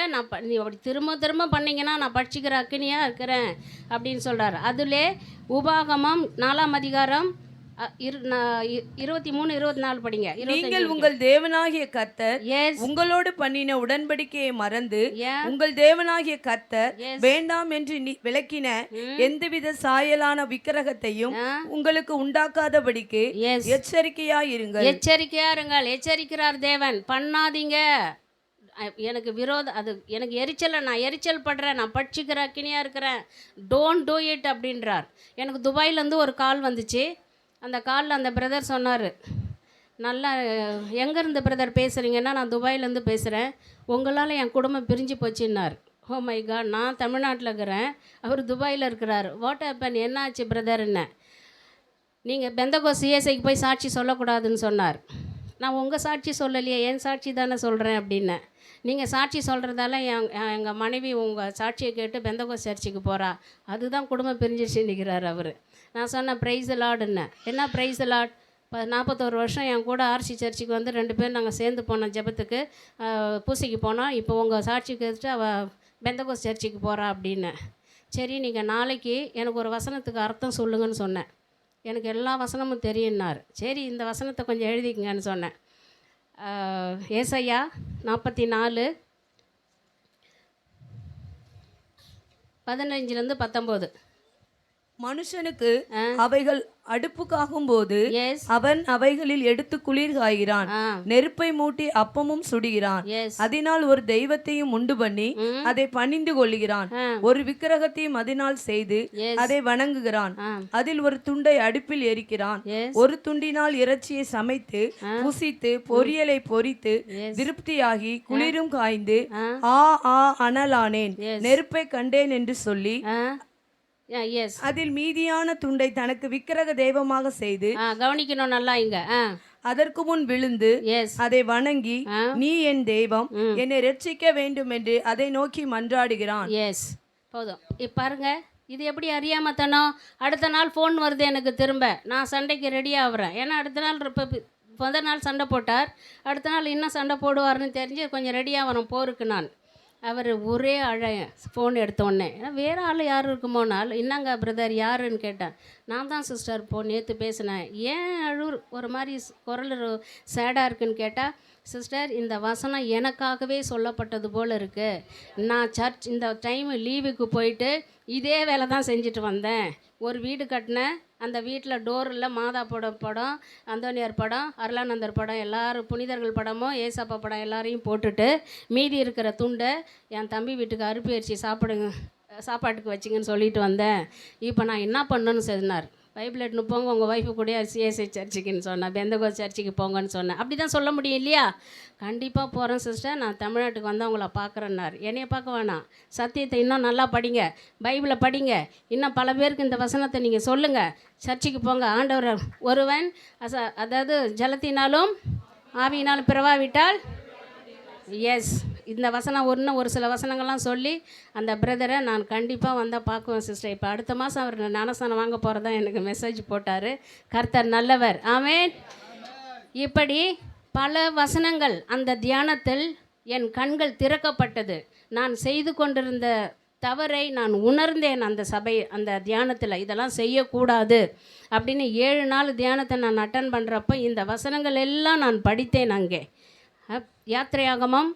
நீ அப்படி திரும்ப பண்ணிங்கன்னா நான் பட்சிக்கிற அக்கினியாக இருக்கிறேன் அப்படின்னு சொல்கிறார். அதிலே உபாகமம் 4ஆம் அதிகாரம் 23 24 படிங்க. நீங்கள் உங்கள் தேவனாகிய கர்த்தர் உங்களோடு பண்ணின உடன்படிக்கையை மறந்து உங்கள் தேவனாகிய கர்த்தர் வேண்டாம் என்று விலக்கின எந்தவித சாயலான விக்கிரகத்தையும் உங்களுக்கு உண்டாக்காதபடிக்கு எச்சரிக்கையாயிருங்கள். எச்சரிக்கிறார் தேவன். பண்ணாதீங்க. எனக்கு எனக்கு நான் எரிச்சல் படுறேன், நான் பட்சிக்கிற அக்கினியாக இருக்கிறேன், டோன்ட் டூ இட் அப்படின்றார். எனக்கு துபாயிலேருந்து ஒரு கால் வந்துச்சு. அந்த காலில் அந்த பிரதர் சொன்னார், நல்லா எங்கேருந்து பிரதர் பேசுகிறீங்கன்னா, நான் துபாயிலேருந்து பேசுகிறேன், உங்களால் என் குடும்பம் பிரிஞ்சு போச்சுன்னார். ஓ மை காட், நான் தமிழ்நாட்டில் இருக்கிறேன், அவர் துபாயில் இருக்கிறார். வாட் ஹேப்பன், என்ன ஆச்சு பிரதர்? என்ன நீங்கள் பெந்தகோஸ் சிஎஸ்ஐக்கு போய் சாட்சி சொல்லக்கூடாதுன்னு சொன்னார். நான் உங்கள் சாட்சி சொல்லலையே, என் சாட்சி தானே சொல்கிறேன் அப்படின்னேன். நீங்கள் சாட்சி சொல்கிறதால எங்கள் மனைவி உங்கள் சாட்சியை கேட்டு பெந்தகோஸ் சர்ச்சுக்கு போகிறா, அதுதான் குடும்பம் பிரிஞ்சிச்சு நிற்கிறார் அவர். நான் சொன்னேன் ப்ரைஸ் லார்டுன்னு. என்ன ப்ரைஸ் லார்ட்? 41 வருஷம் என் கூட ஆர்சி சர்ச்சுக்கு வந்து 2 பேர் நாங்கள் சேர்ந்து போனோம் ஜெபத்துக்கு, பூசைக்கு போனோம். இப்போ உங்கள் சாட்சி கேட்டுட்டு அவள் பெந்தகோஸ் சர்ச்சுக்கு போகிறா அப்படின்னு. சரி, நீங்கள் நாளைக்கு எனக்கு ஒரு வசனத்துக்கு அர்த்தம் சொல்லுங்கன்னு சொன்னேன். எனக்கு எல்லா வசனமும் தெரியும்னார். சரி, இந்த வசனத்தை கொஞ்சம் எழுதிக்கங்கன்னு சொன்னேன். ஏசாயா 44 15-19. மனுஷனுக்கு அவைகள் அடுப்புக்காகும் போது அவன் அவைகளில் எடுத்து குளிர் காய்கிறான், நெருப்பை மூட்டி அப்பமும் சுடுகிறான், அதனால் ஒரு தெய்வத்தையும் உண்டு பண்ணி அதை பணிந்து கொள்ளுகிறான், ஒரு விக்கிரகத்தையும் அதனால் செய்து அதை வணங்குகிறான், அதில் ஒரு துண்டை அடுப்பில் எரிக்கிறான், ஒரு துண்டினால் இறைச்சியை சமைத்து புசித்து பொரியலை பொரித்து திருப்தியாகி குளிரும் காய்ந்து ஆ ஆ அனலானேன், நெருப்பை கண்டேன் என்று சொல்லி அதில் மீதியான துண்டை தனக்கு விக்கிரக தெய்வமாக செய்து, கவனிக்கணும் நல்லா இங்க, அதற்கு முன் விழுந்து அதை வணங்கி நீ என் தெய்வம், என்னை ரட்சிக்க வேண்டும் என்று அதை நோக்கி மன்றாடுகிறான். போதும். பாருங்க, இது எப்படி அறியாமத்தனம். அடுத்த நாள் ஃபோன் வருது எனக்கு திரும்ப, நான் சண்டைக்கு ரெடி ஆகுறேன். ஏன்னா அடுத்த நாள் முதல் நாள் சண்டை போட்டார், அடுத்த நாள் இன்னும் சண்டை போடுவார்னு தெரிஞ்சு கொஞ்சம் ரெடியாக வரும் போருக்கு. நான் அவர் ஒரே ஃபோன் எடுத்தோடனே, ஏன்னா வேறு ஆள் யார் இருக்குமோனால், என்னங்க பிரதர் யாருன்னு கேட்டேன். நான் தான் சிஸ்டர் நேற்று பேசினேன். ஏன் ஒரு மாதிரி குரல் சேடாக இருக்குன்னு கேட்டால், சிஸ்டர் இந்த வசனம் எனக்காகவே சொல்லப்பட்டது போல் இருக்குது. நான் இந்த டைம் லீவுக்கு போயிட்டு இதே வேலை தான் செஞ்சுட்டு வந்தேன். ஒரு வீடு கட்டினேன், அந்த வீட்டில் டோரில் மாதா படம், அந்தோனியார் படம், அருளானந்தர் படம், எல்லாரும் புனிதர்கள் படமும் ஏசப்பா படம் எல்லாரையும் போட்டுட்டு மீதி இருக்கிற துண்டை என் தம்பி வீட்டுக்கு அறுப்பேரிச்சி சாப்பாட்டுக்கு வச்சிங்கன்னு சொல்லிட்டு வந்தேன். இப்போ நான் என்ன பண்ணணும்னு சொன்னார். பைபிள் எடுத்துன்னு போங்க, உங்கள் ஒய்ஃபு கூட சிஎஸ்ஐ சர்ச்சுக்குன்னு சொன்னேன், பெந்தகோஸ் சர்ச்சுக்கு போங்கன்னு சொன்னேன். அப்படி தான் சொல்ல முடியும் இல்லையா? கண்டிப்பாக போகிறேன் சிஸ்டர், நான் தமிழ்நாட்டுக்கு வந்து அவங்கள பார்க்குறேன்னார். என்னைய பார்க்க வேணாம், சத்தியத்தை இன்னும் நல்லா படிங்க, பைபிளை படிங்க, இன்னும் பல பேருக்கு இந்த வசனத்தை நீங்கள் சொல்லுங்கள், சர்ச்சுக்கு போங்க. ஆண்டவர் ஒருவன் அதாவது ஜலத்தினாலும் ஆவியினாலும் பிறவாவிட்டால் இந்த வசனம் ஒரு சில வசனங்கள்லாம் சொல்லி அந்த பிரதரை நான் கண்டிப்பாக வந்தால் பார்க்குவேன் சிஸ்டர். இப்போ அடுத்த மாதம் அவர் ஞானஸ்தானம் வாங்க போகிறதா எனக்கு மெசேஜ் போட்டார். கர்த்தர் நல்லவர், ஆமென். இப்படி பல வசனங்கள் அந்த தியானத்தில் என் கண்கள் திறக்கப்பட்டது. நான் செய்து கொண்டிருந்த தவறை நான் உணர்ந்தேன். அந்த தியானத்தில் இதெல்லாம் செய்யக்கூடாது அப்படின்னு 7 நாள் தியானத்தை நான் அட்டன் பண்ணுறப்போ இந்த வசனங்கள் எல்லாம் நான் படித்தேன். அங்கே யாத்திரையாகமம்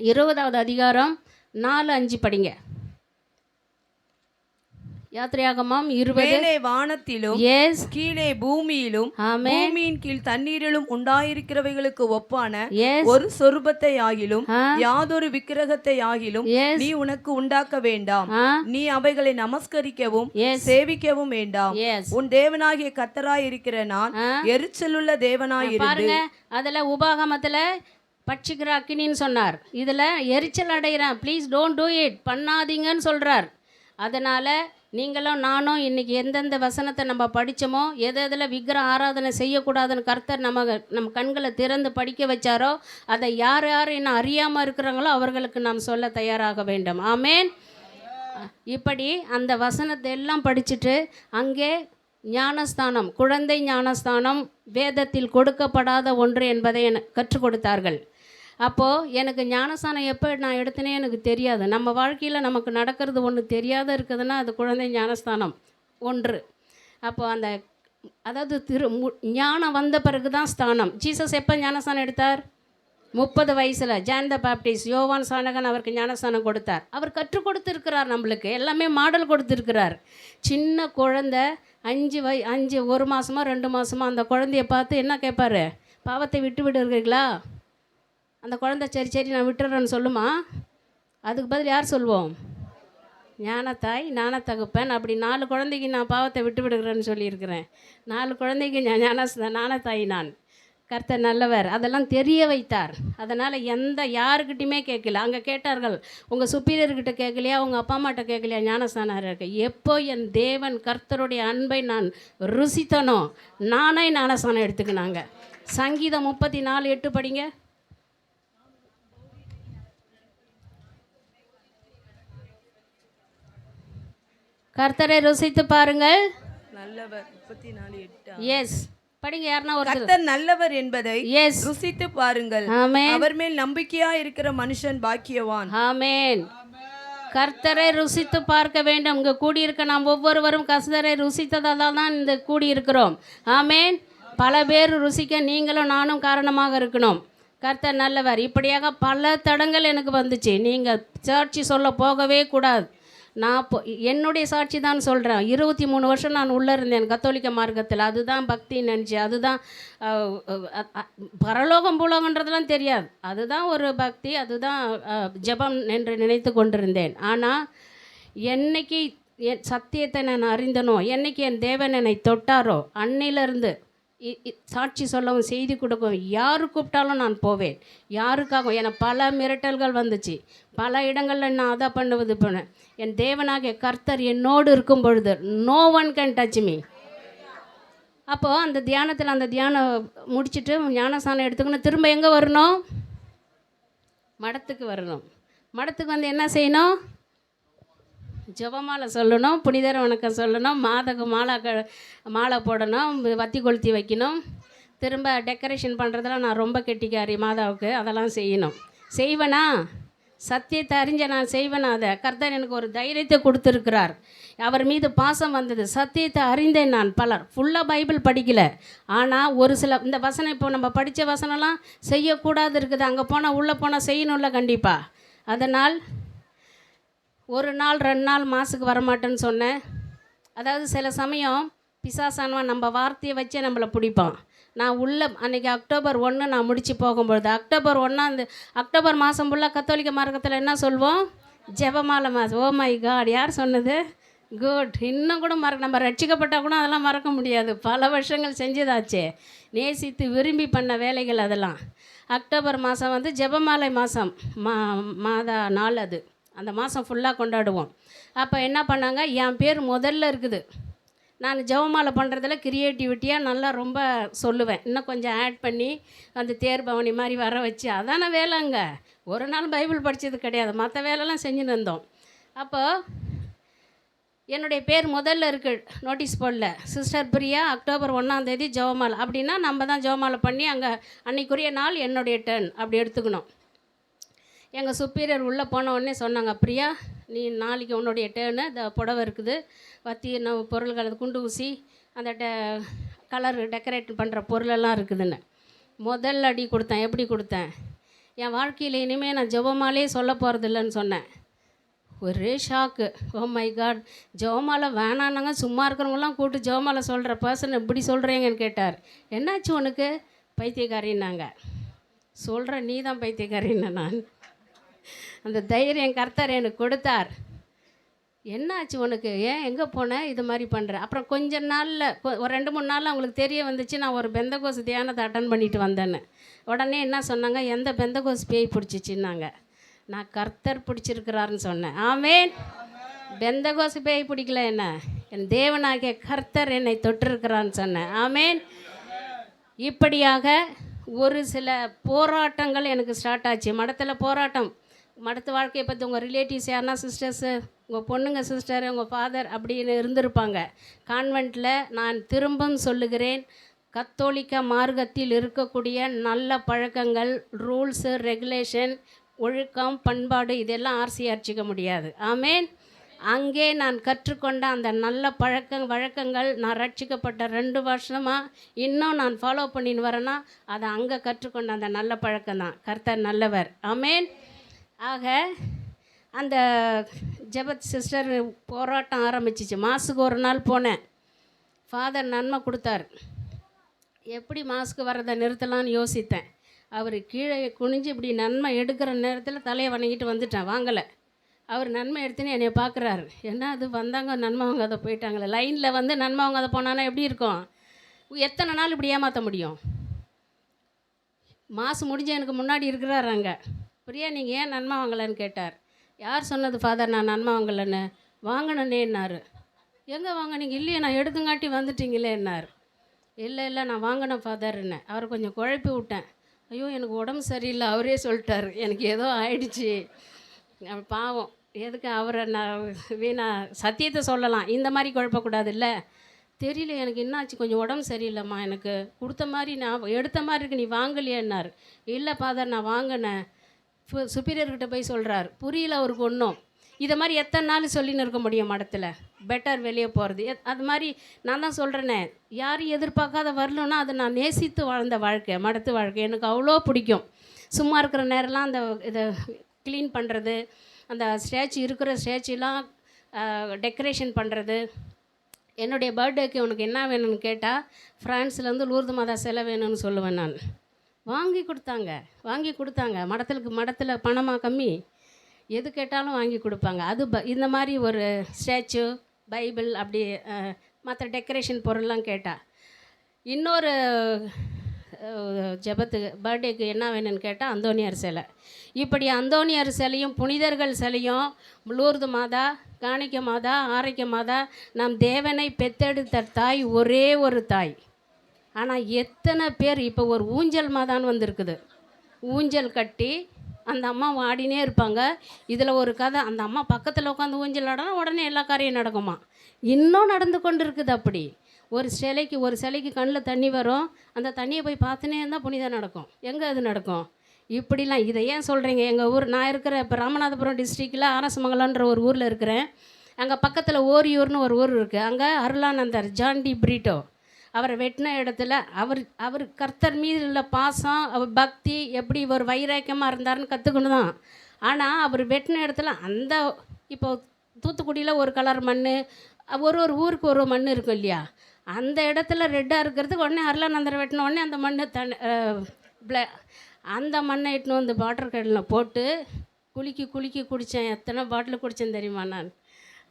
20வது அதிகாரம் 4-5 படிங்க. யாத்திரையாகமம் 20. வானத்திலும் கீழே பூமியிலும் பூமியின் கீழ் தண்ணீரிலும் உண்டாயிருக்கிறவைகளுக்கு ஒப்பான ஒரு சொரூபத்தை ஆகிலும் யாதொரு விக்கிரகத்தை ஆகிலும் நீ உனக்கு உண்டாக்க வேண்டாம், நீ அவைகளை நமஸ்கரிக்கவும் சேவிக்கவும் வேண்டாம். உன் தேவனாகிய கர்த்தராய் இருக்கிற நான் எரிச்சலுள்ள தேவனாய் இருந்து. அதுல உபாகமத்துல பட்சிக்கிற அக்கினின்னு சொன்னார், இதுல எரிச்சல் அடைகிறான். ப்ளீஸ் டோன்ட் டூ இட், பண்ணாதீங்கன்னு சொல்றார். அதனால நீங்களும் நானும் இன்றைக்கி எந்தெந்த வசனத்தை நம்ம படித்தோமோ, எதில் விக்கிர ஆராதனை செய்யக்கூடாதுன்னு கர்த்தர் நம்ம கண்களை திறந்து படிக்க வச்சாரோ அதை யார் இன்னும் அறியாமல் இருக்கிறாங்களோ அவர்களுக்கு நாம் சொல்ல தயாராக வேண்டும். ஆமேன். இப்படி அந்த வசனத்தை எல்லாம் படிச்சுட்டு அங்கே ஞானஸ்தானம், குழந்தை ஞானஸ்தானம் வேதத்தில் கொடுக்கப்படாத ஒன்று என்பதை கற்றுக் கொடுத்தார்கள். அப்போது எனக்கு ஞானஸ்தானம் எப்போ நான் எடுத்தனே எனக்கு தெரியாது. நம்ம வாழ்க்கையில் நமக்கு நடக்கிறது ஒன்று தெரியாத இருக்குதுன்னா அது குழந்தை ஞானஸ்தானம் ஒன்று. அப்போது அந்த அதாவது ஞானம் வந்த பிறகு தான் ஸ்தானம். ஜீசஸ் எப்போ ஞானஸ்தானம் எடுத்தார்? 30 வயசில். ஜான் த பாப்டிஸ்ட், யோவான் சானகன் அவருக்கு ஞானஸ்தானம் கொடுத்தார். அவர் கற்றுக் கொடுத்துருக்கிறார், நம்மளுக்கு எல்லாமே மாடல் கொடுத்துருக்கிறார். சின்ன குழந்தை 5 1 மாதமோ 2 மாதமோ அந்த குழந்தைய பார்த்து என்ன கேட்பாரு? பாவத்தை விட்டு விடுறீங்களா? அந்த குழந்தை சரி சரி நான் விட்டுறேன்னு சொல்லுமா? அதுக்கு பதில் யார் சொல்லுவோம்? ஞானத்தாய் ஞானத்தகுப்பன். அப்படி 4 குழந்தைக்கு நான் பாவத்தை விட்டு விடுகிறேன்னு சொல்லியிருக்கிறேன். 4 குழந்தைக்கு ஞானத்தாய் நான். கர்த்தர் நல்லவர். அதெல்லாம் தெரிய வைத்தார். அதனால் யாருக்கிட்டையுமே கேட்கல. அங்கே கேட்டார்கள், உங்கள் சுப்பீரியர்கிட்ட கேட்கலையா, உங்கள் அப்பா அம்மாட்ட கேட்கலையா ஞானஸ்தானம் இருக்க? எப்போ என் தேவன் கர்த்தருடைய அன்பை நான் ருசித்தனோ நானே ஞானஸ்தானம் எடுத்துக்கினாங்க. சங்கீதம் 34:8 படிங்க. கர்த்தரை ருசித்து பாருங்கள், நல்லவர். 34:8. எஸ் படிங்க. யாருன்னா ஒரு கர்த்தர் நல்லவர் என்பதை எஸ் ருசித்து பாருங்கள். ஆமென். அவர் மேல் நம்பிக்கையா இருக்கிற மனுஷன் பாக்கியவான். ஆமென். கர்த்தரை ருசித்து பார்க்க வேண்டும். இங்கே கூடியிருக்க நாம் ஒவ்வொருவரும் கர்த்தரை ருசித்ததால் தான் இந்த கூடியிருக்கிறோம். ஆமென். பல பேர் ருசிக்க நீங்களும் நானும் காரணமாக இருக்கணும். கர்த்தர் நல்லவர். இப்படியாக பல தடங்கள் எனக்கு வந்துச்சு. நீங்கள் சாட்சி சொல்ல போகவே கூடாது. நான் என்னுடைய சாட்சி தான் சொல்கிறேன். 23 வருஷம் நான் உள்ளே இருந்தேன் கத்தோலிக்க மார்க்கத்தில். அதுதான் பக்தின்னு நினச்சி, அதுதான் பரலோகம் பூலோகன்றதுலாம் தெரியாது. அதுதான் ஒரு பக்தி, அதுதான் ஜெபம் என்று நினைத்து கொண்டிருந்தேன். ஆனால் என்னைக்கு என் சத்தியத்தை நான் அறிந்தனோ, என்னைக்கு என் தேவன் என்னை தொட்டாரோ, அன்னிலிருந்து சாட்சி சொல்லவும் செய்தி கொடுக்கவும் யார் கூப்பிட்டாலும் நான் போவேன். யாருக்காகவும் எனக்கு பல மிரட்டல்கள் வந்துச்சு. பல இடங்களில் நான் அதை பண்ணுவது போனேன். என் தேவனாகிய கர்த்தர் என்னோடு இருக்கும் பொழுது no one can touch me. அப்போது அந்த தியானத்தில் அந்த தியானம் முடிச்சுட்டு ஞானஸ்தானம் எடுத்துக்கணும். திரும்ப எங்கே வரணும்? மடத்துக்கு வரணும். மடத்துக்கு வந்து என்ன செய்யணும்? ஜெபமாலை சொல்லணும், புனிதர் வணக்கம் சொல்லணும், மாலை போடணும், வத்தி கொளுத்தி வைக்கணும். திரும்ப டெக்கரேஷன் பண்ணுறதுலாம் நான் ரொம்ப கெட்டிக்காரி மாதாவுக்கு. அதெல்லாம் செய்யணும். செய்வேனா? சத்தியத்தை அறிஞ்ச நான் செய்வேனா? அதை கர்த்தர் எனக்கு ஒரு தைரியத்தை கொடுத்துருக்கிறார். அவர் மீது பாசம் வந்தது. சத்தியத்தை அறிந்தேன் நான். பலர் ஃபுல்லாக பைபிள் படிக்கலை. ஆனால் ஒரு சில இந்த வசனம், இப்போ நம்ம படித்த வசனம்லாம் செய்யக்கூடாது இருக்குது. அங்கே போனால் உள்ளே போனால் செய்யணும்ல கண்டிப்பாக. அதனால் 1 நாள் 2 நாள் மாசுக்கு வரமாட்டேன்னு சொன்னேன். அதாவது சில சமயம் பிசாசானவன் நம்ம வார்த்தையை வச்சே நம்மளை பிடிப்பான். நான் அன்றைக்கி அக்டோபர் 1 நான் முடித்து போகும்பொழுது, அக்டோபர் 1 அக்டோபர் மாதம் ஃபுல்லாக கத்தோலிக்க மார்க்கத்தில் என்ன சொல்வோம்? ஜெபமாலை மாதம். ஓ மை காட், யார் சொன்னது? குட். இன்னும் கூட நம்ம ரட்சிக்கப்பட்டால் கூட அதெல்லாம் மறக்க முடியாது. பல வருஷங்கள் செஞ்சதாச்சே. நேசித்து விரும்பி பண்ண வேலைகள் அதெல்லாம். அக்டோபர் மாதம் ஜெபமாலை மாதம், மாதா நாள். அது அந்த மாதம் ஃபுல்லாக கொண்டாடுவோம். அப்போ என்ன பண்ணாங்க, என் பேர் முதல்ல இருக்குது. நான் ஜெபமாலை பண்ணுறதுல க்ரியேட்டிவிட்டியாக நல்லா ரொம்ப சொல்லுவேன். இன்னும் கொஞ்சம் ஆட் பண்ணி அந்த தேர் பவனி மாதிரி வர வச்சு, அதான வேலைங்க. ஒரு நாள் பைபிள் படித்தது கிடையாது, மற்ற வேலைலாம் செஞ்சுன்னு இருந்தோம். அப்போது என்னுடைய பேர் முதல்ல இருக்குது. நோட்டீஸ் போடல, சிஸ்டர் பிரியா அக்டோபர் 1 ஜெபமாலை. அப்படின்னா நம்ம தான் ஜெபமாலை பண்ணி அங்கே அன்றைக்குரிய நாள் என்னுடைய டர்ன் அப்படி எடுத்துக்கணும். எங்கள் சுப்பீரியர் உள்ளே போன உடனே சொன்னாங்க, பிரியா நீ நாளைக்கு உன்னுடைய டேர்னு, இந்த புடவை இருக்குது, வத்தி பொருள்கள், குண்டு ஊசி, அந்த கலர் டெக்கரேட் பண்ணுற பொருளெல்லாம் இருக்குதுன்னு முதல் அடி கொடுத்தேன். எப்படி கொடுத்தேன்? என் வாழ்க்கையில் இனிமேல் நான் ஜெபமாலே சொல்ல போகிறதில்லன்னு சொன்னேன். ஒரே ஷாக்கு. ஓ மை காட், ஜெபமாலை வேணான்னாங்க. சும்மா இருக்கிறவங்களாம் கூப்பிட்டு ஜெபமாலை சொல்கிற பர்சன் இப்படி சொல்கிறீங்கன்னு கேட்டார். என்னாச்சு உனக்கு? பைத்தியக்காரின்னாங்க. சொல்கிற நீ தான் பைத்தியக்காரின்னு. நான் அந்த தைரியம் கர்த்தர் எனக்கு கொடுத்தார். என்னாச்சு உனக்கு? ஏன் எங்கே போனேன் இது மாதிரி பண்ணுற? அப்புறம் கொஞ்ச நாளில் ஒரு 2-3 நாளில் அவங்களுக்கு தெரிய வந்துச்சு நான் ஒரு பெந்தகோஸ் தியானத்தை அட்டன் பண்ணிட்டு வந்தேன்னு. உடனே என்ன சொன்னாங்க, எந்த பெந்தகோஸ் பேய் பிடிச்சிச்சின்னாங்க. நான் கர்த்தர் பிடிச்சிருக்கிறாருன்னு சொன்னேன். ஆமென். பெந்தகோஸ் பேய் பிடிக்கல, என்ன என் தேவனாகிய கர்த்தர் என்னை தொட்டிருக்கிறான்னு சொன்னேன். ஆமென். இப்படியாக ஒரு சில போராட்டங்கள் எனக்கு ஸ்டார்ட் ஆச்சு. மடத்தில் போராட்டம். மடத்து வாழ்க்கையை பற்றி உங்கள் ரிலேட்டிவ்ஸ் யாருன்னா, சிஸ்டர்ஸு, உங்கள் பொண்ணுங்க சிஸ்டர், உங்கள் ஃபாதர் அப்படின்னு இருந்திருப்பாங்க. கான்வெண்ட்டில் நான் திரும்பவும் சொல்லுகிறேன், கத்தோலிக்க மார்க்கத்தில் இருக்கக்கூடிய நல்ல பழக்கங்கள், ரூல்ஸு, ரெகுலேஷன், ஒழுக்கம், பண்பாடு இதெல்லாம் ஆர்சி அடிச்சிக்க முடியாது. ஆமென். அங்கே நான் கற்றுக்கொண்ட அந்த நல்ல வழக்கங்கள் நான் ரட்சிக்கப்பட்ட 2 வருஷமாக இன்னும் நான் ஃபாலோ பண்ணின்னு வரேன்னா அதை அங்கே கற்றுக்கொண்ட அந்த நல்ல பழக்கம்தான். கர்த்தர் நல்லவர். ஆமேன். ஆக அந்த ஜெபத் சிஸ்டர் போராட்டம் ஆரம்பிச்சிச்சு. மாசுக்கு ஒரு நாள் போனேன். ஃபாதர் நன்மை கொடுத்தார். எப்படி மாசுக்கு வர்றதை நிறுத்தலான்னு யோசித்தேன். அவர் கீழே குனிஞ்சு இப்படி நன்மை எடுக்கிற நேரத்தில் தலையை வணங்கிட்டு வந்துட்டேன், வாங்கலை. அவர் நன்மை எடுத்துன்னு என்னை பார்க்குறாரு. என்ன அது வந்தாங்க நன்மை வாங்காத போயிட்டாங்களே. லைனில் வந்து நன்மை வாங்காத போனானா எப்படி இருக்கும்? எத்தனை நாள் இப்படி ஏமாற்ற முடியும்? மாசு முடிஞ்ச எனக்கு முன்னாடி இருக்கிறார் அங்கே. பிரியா நீங்கள் ஏன் நன்மை வாங்கலைன்னு கேட்டார். யார் சொன்னது ஃபாதர் நான் நன்மை வாங்கலைன்னு? வாங்கினேன்னாரு. எங்கே வாங்கினீங்க? இல்லையே நான் எடுத்துங்காட்டி வந்துட்டீங்களேன்னார். இல்லை நான் வாங்கினேன் ஃபாதர்ன்னு. அவரை கொஞ்சம் குழப்பி விட்டேன். ஐயோ எனக்கு உடம்பு சரியில்லை அவரே சொல்லிட்டார், எனக்கு ஏதோ ஆயிடுச்சு. பாவம், எதுக்கு அவரை நான் வீணா சத்தியத்தை சொல்லலாம், இந்த மாதிரி குழப்பக்கூடாது. இல்லை தெரியல எனக்கு என்னாச்சு, கொஞ்சம் உடம்பு சரியில்லைம்மா, எனக்கு கொடுத்த மாதிரி நான் எடுத்த மாதிரி இருக்கு, நீ வாங்கலையேன்னார். இல்லை ஃபாதர் நான் வாங்கினேன். சுப்பீரியர்கிட்ட போய் சொல்கிறார். புரியல அவருக்கு ஒன்றும். இதை மாதிரி எத்தனை நாள் சொல்லின்னு இருக்க முடியும் மடத்தில்? பெட்டர் வெளியே போகிறது. அது மாதிரி நான் தான் சொல்கிறேனே, யாரும் எதிர்பார்க்காத வரலன்னா அது நான் நேசித்து வாழ்ந்த வாழ்க்கை, மடத்து வாழ்க்கை எனக்கு அவ்வளோ பிடிக்கும். சும்மா இருக்கிற நேரம்லாம் அந்த இதை க்ளீன் பண்ணுறது, அந்த ஸ்டேச்சு இருக்கிற ஸ்டேச்சுலாம் டெக்கரேஷன் பண்ணுறது. என்னுடைய பர்த்டேக்கு உனக்கு என்ன வேணும்னு கேட்டால் ஃப்ரான்ஸ்லேருந்து லூர்து மாதா சிலை வேணும்னு சொல்லுவேன் நான். வாங்கி கொடுத்தாங்க. மடத்தில் பணமாக கம்மி, எது கேட்டாலும் வாங்கி கொடுப்பாங்க. அது இந்த மாதிரி ஒரு ஸ்டாச்சு, பைபிள், அப்படி மற்ற டெக்கரேஷன் பொருள்லாம் கேட்டால். இன்னொரு ஜெபத்துக்கு பர்த்டேக்கு என்ன வேணும்னு கேட்டால் அந்தோனியார் சிலை. இப்படி அந்தோனியார் சிலையும் புனிதர்கள் சிலையும் லூர்து மாதா, காணிக்க மாதா, ஆரைக்க மாதா, நம் தேவனை பெத்தெடுத்த தாய் ஒரே ஒரு தாய். ஆனால் எத்தனை பேர் இப்போ ஒரு ஊஞ்சல் மாதான்னு வந்திருக்குது. ஊஞ்சல் கட்டி அந்த அம்மா ஆடினே இருப்பாங்க. இதில் ஒரு கதை, அந்த அம்மா பக்கத்தில் உட்காந்து ஊஞ்சல் ஆடினா உடனே எல்லா காரியம் நடக்குமா. இன்னும் நடந்து கொண்டு இருக்குது. அப்படி ஒரு சிலைக்கு கண்ணில் தண்ணி வரும், அந்த தண்ணியை போய் பார்த்துனே இருந்தால் புனிதம் நடக்கும். எங்கே அது நடக்கும்? இப்படிலாம். இதை ஏன் சொல்கிறீங்க? எங்கள் ஊர், நான் இருக்கிற இப்போ ராமநாதபுரம் டிஸ்ட்ரிக்டில் ஆரசமங்கலன்ற ஒரு ஊரில் இருக்கிறேன். அங்கே பக்கத்தில் ஓரியூர்னு ஒரு ஊர் இருக்குது. அங்கே அருளானந்தர் ஜான் டி பிரிட்டோ அவரை வெட்டின இடத்துல அவர் கர்த்தர் மீது உள்ள பாசம், அவர் பக்தி, எப்படி ஒரு வைராக்கியமாக இருந்தாருன்னு கற்றுக்கணும் தான். ஆனால் அவர் வெட்டின இடத்துல அந்த இப்போ தூத்துக்குடியில் ஒரு கலர் மண், ஒரு ஊருக்கு ஒரு மண் இருக்கும் இல்லையா, அந்த இடத்துல ரெட்டாக இருக்கிறதுக்கு உடனே அருளானந்தரை வெட்டின உடனே அந்த மண் அந்த மண்ணை இட்டுன்னு வந்து வாட்டர் கேனில் போட்டு குலுக்கி குடித்தேன். எத்தனை பாட்டில் குடித்தேன் தெரியுமா நான்?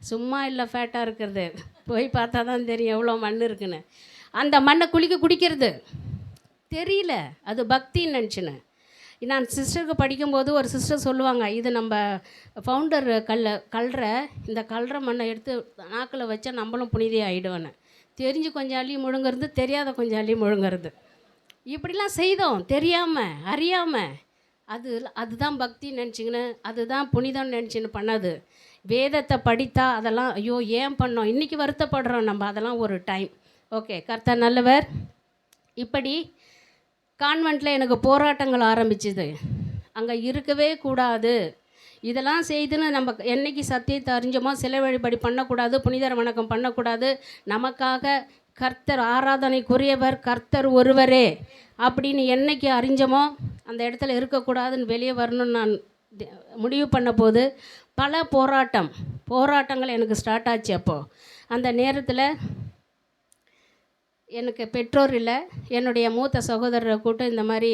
சும்மா இல்லை, ஃபேட்டாக இருக்கிறது. போய் பார்த்தா தான் தெரியும் எவ்வளோ மண் இருக்குன்னு. அந்த மண்ணை குடிக்கிறது தெரியல, அது பக்தின்னு நினச்சினேன். நான் சிஸ்டருக்கு படிக்கும்போது ஒரு சிஸ்டர் சொல்லுவாங்க, இது நம்ம ஃபவுண்டர் இந்த கல்ற மண்ணை எடுத்து நாக்கில் வச்சா நம்மளும் புனிதே ஆகிடுவேன்னு. தெரிஞ்சு கொஞ்சம் அள்ளி முழுங்கிறது, தெரியாத கொஞ்சம் அள்ளி முழுங்கிறது, இப்படிலாம் செய்தோம் தெரியாமல் அறியாமல். அதுதான் பக்தி நினச்சிங்கன்னு, அதுதான் புனிதம் நினச்சின்னு பண்ணது. வேதத்தை படித்தா அதெல்லாம் ஐயோ ஏன் பண்ணோம், இன்றைக்கி வருத்தப்படுறோம் நம்ம, அதெல்லாம் ஒரு டைம். ஓகே, கர்த்தர் நல்லவர். இப்படி கான்வெண்ட்டில் எனக்கு போராட்டங்கள் ஆரம்பிச்சுது. அங்கே இருக்கவே கூடாது, இதெல்லாம் செய்துன்னு நம்ம என்றைக்கு சத்தியத்தை அறிஞ்சோமோ, சிலை வழிபாடு பண்ணக்கூடாது, புனிதர் வணக்கம் பண்ணக்கூடாது, நமக்காக கர்த்தர் ஆராதனைக்குரியவர் கர்த்தர் ஒருவரே அப்படின்னு என்றைக்கு அறிஞ்சோமோ அந்த இடத்துல இருக்கக்கூடாதுன்னு வெளியே வரணும்னு நான் முடிவு பண்ண போது பல போராட்டங்கள் எனக்கு ஸ்டார்ட் ஆச்சு. அப்போது அந்த நேரத்தில் எனக்கு பெற்றோர் இல்லை. என்னுடைய மூத்த சகோதரரை கூட்டம் இந்த மாதிரி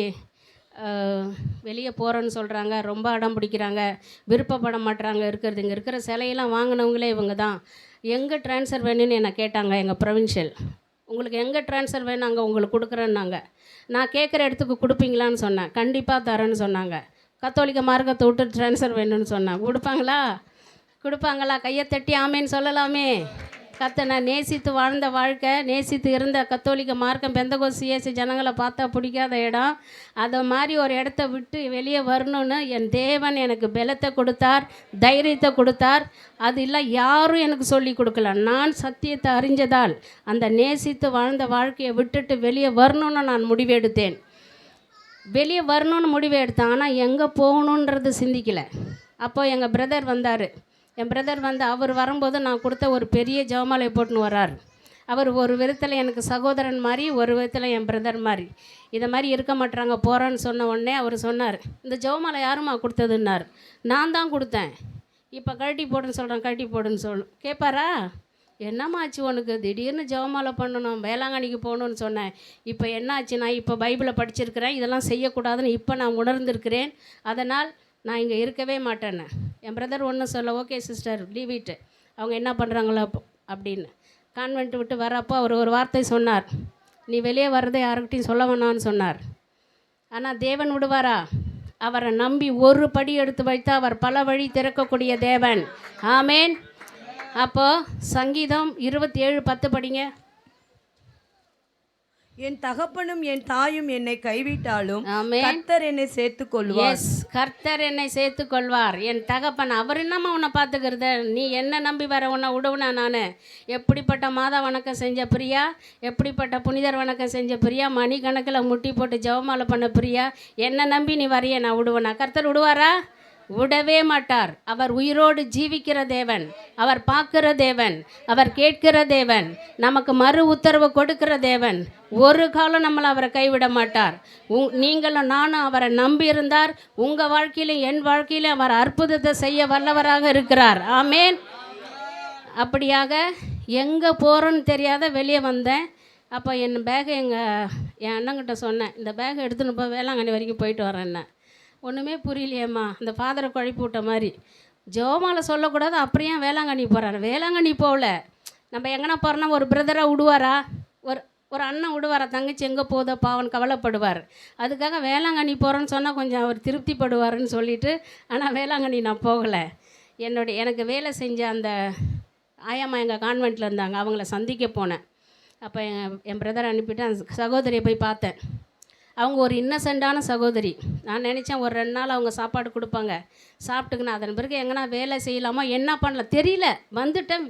வெளியே போகிறேன்னு சொல்கிறாங்க, ரொம்ப அடம் பிடிக்கிறாங்க, விருப்பப்பட மாட்டுறாங்க இருக்கிறது. இங்கே இருக்கிற சிலையெல்லாம் வாங்கினவங்களே இவங்க தான். எங்கே ட்ரான்ஸ்ஃபர் வேணும்னு என்னை கேட்டாங்க. எங்கள் ப்ரொவின்ஷியல், உங்களுக்கு எங்கே ட்ரான்ஸ்ஃபர் வேணும் அங்கே உங்களுக்கு கொடுக்குறேன்னாங்க. நான் கேட்குற இடத்துக்கு கொடுப்பீங்களான்னு சொன்னேன். கண்டிப்பாக தரேன்னு சொன்னாங்க. கத்தோலிக்க மார்க்கத்தை விட்டு ட்ரான்ஸ்ஃபர் வேணும்னு சொன்னேன். கொடுப்பாங்களா? கையை தட்டி ஆமேன்னு சொல்லலாமே. கர்த்தனை நேசித்து வாழ்ந்த வாழ்க்கை, நேசித்து இருந்த கத்தோலிக்க மார்க்கம், பெந்தகோஸ்து இயேசு ஜனங்களை பார்த்தா பிடிக்காத இடம். அதை மாதிரி ஒரு இடத்த விட்டு வெளியே வரணும்னு என் தேவன் எனக்கு பலத்தை கொடுத்தார், தைரியத்தை கொடுத்தார். அது இல்லை யாரும் எனக்கு சொல்லி கொடுக்கல. நான் சத்தியத்தை அறிஞ்சதால் அந்த நேசித்து வாழ்ந்த வாழ்க்கையை விட்டுட்டு வெளியே வரணும்னு நான் முடிவெடுத்தேன். வெளியே வரணும்னு முடிவு எடுத்தேன். ஆனால் எங்கே போகணுன்றது சிந்திக்கலை. அப்போது எங்கள் பிரதர் வந்தார். என் பிரதர் வந்து அவர் வரும்போது நான் கொடுத்த ஒரு பெரிய ஜெபமாலை போட்டுன்னு வர்றார். அவர் ஒரு விதத்தில் எனக்கு சகோதரன் மாதிரி, ஒரு விதத்தில் என் பிரதர் மாதிரி. இதை மாதிரி இருக்க மாட்டாங்க போகிறேன்னு சொன்ன உடனே அவர் சொன்னார், இந்த ஜெபமாலை யாரும்மா கொடுத்ததுன்னார். நான் தான் கொடுத்தேன். இப்போ கழட்டி போடுன்னு சொல்கிறேன், கழட்டி போடுன்னு கேட்பாரா? என்னம்மா ஆச்சு உனக்கு? திடீர்னு ஜெபமாலை பண்ணணும், வேளாங்கண்ணிக்கு போகணுன்னு சொன்னேன். இப்போ என்ன ஆச்சு? நான் இப்போ பைபிளை படிச்சிருக்கிறேன், இதெல்லாம் செய்யக்கூடாதுன்னு இப்போ நான் உணர்ந்திருக்கிறேன். அதனால் நான் இங்கே இருக்கவே மாட்டேன்னு. என் பிரதர் ஒன்றும் சொல்ல, ஓகே சிஸ்டர் லீவ் இட், அவங்க என்ன பண்ணுறாங்களோ அப்படின்னு. கான்வென்ட் விட்டு வரப்போ அவர் ஒரு வார்த்தை சொன்னார், நீ வெளியே வர்றதை யாருக்கிட்டையும் சொல்ல வேணான்னு சொன்னார். ஆனால் தேவன் விடுவாரா? அவரை நம்பி ஒரு படி எடுத்து வைத்து அவர் பல வழி திறக்கக்கூடிய தேவன். ஆமேன். அப்போது சங்கீதம் 27:10 படிங்க. என் தகப்பனும் என் தாயும் என்னை கைவிட்டாலும் ஆமென். கர்த்தர் என்னை சேர்த்துக் கொள்வார். எஸ், கர்த்தர் என்னை சேர்த்து கொள்வார். என் தகப்பன் அவர் என்னம்மா உன்னை பார்த்துக்கிறது? நீ என்ன நம்பி வர உன்னை விடுவனா? நான் எப்படிப்பட்ட மாதா வணக்கம் செஞ்ச பிரியா, எப்படிப்பட்ட புனிதர் வணக்கம் செஞ்ச பிரியா, மணிக்கணக்கில் முட்டி போட்டு ஜெபமாலை பண்ண பிரியா, என்ன நம்பி நீ வரைய நான் விடுவேனா? கர்த்தர் விடுவாரா? விடவே மாட்டார். அவர் உயிரோடு ஜீவிக்கிற தேவன், அவர் பார்க்கிற தேவன், அவர் கேட்கிற தேவன், நமக்கு மறு உத்தரவு கொடுக்கிற தேவன். ஒரு காலம் நம்மளை அவரை கைவிட மாட்டார். நீங்களும் நானும் அவரை நம்பி இருந்தார். உங்கள் வாழ்க்கையிலும் என் வாழ்க்கையிலும் அவர் அற்புதத்தை செய்ய வல்லவராக இருக்கிறார். ஆமேன். அப்படியாக எங்கே போகிறோன்னு தெரியாத வெளியே வந்தேன். அப்போ என் பேகை என் அண்ணங்கிட்ட சொன்னேன், இந்த பேகை எடுத்துன்னு போய் வேளாங்கண்ணி வரைக்கும் போயிட்டு வரேன்னே. ஒன்றுமே புரியலையேம்மா, அந்த ஃபாதரை குழப்பி விட்ட மாதிரி. ஜெபமாலை சொல்லக்கூடாது, அப்படியே வேளாங்கண்ணி போகிறாரு. வேளாங்கண்ணி போகல, நம்ம எங்கன்னா போகிறோன்னா ஒரு பிரதரை விடுவாரா? ஒரு அண்ணன் விடுவாரா? தங்கச்சி எங்கே போதோ பாவன் கவலைப்படுவார். அதுக்காக வேளாங்கண்ணி போகிறேன்னு சொன்னால் கொஞ்சம் அவர் திருப்திப்படுவார்னு சொல்லிவிட்டு, ஆனால் வேளாங்கண்ணி நான் போகலை. எனக்கு வேலை செஞ்ச அந்த ஆயாம்மா எங்கள் கான்வெண்ட்டில் இருந்தாங்க, அவங்கள சந்திக்க போனேன். அப்போ என் பிரதரை அனுப்பிட்டு அந்த சகோதரியை போய் பார்த்தேன். அவங்க ஒரு இன்னசென்ட்டான சகோதரி. நான் நினச்சேன் ஒரு 2 நாள் அவங்க சாப்பாடு கொடுப்பாங்க, சாப்பிட்டுக்குன்னு அதன் பிறகு எங்கன்னா வேலை செய்யலாமா என்ன பண்ணலாம் தெரியல. வந்துட்டேன்,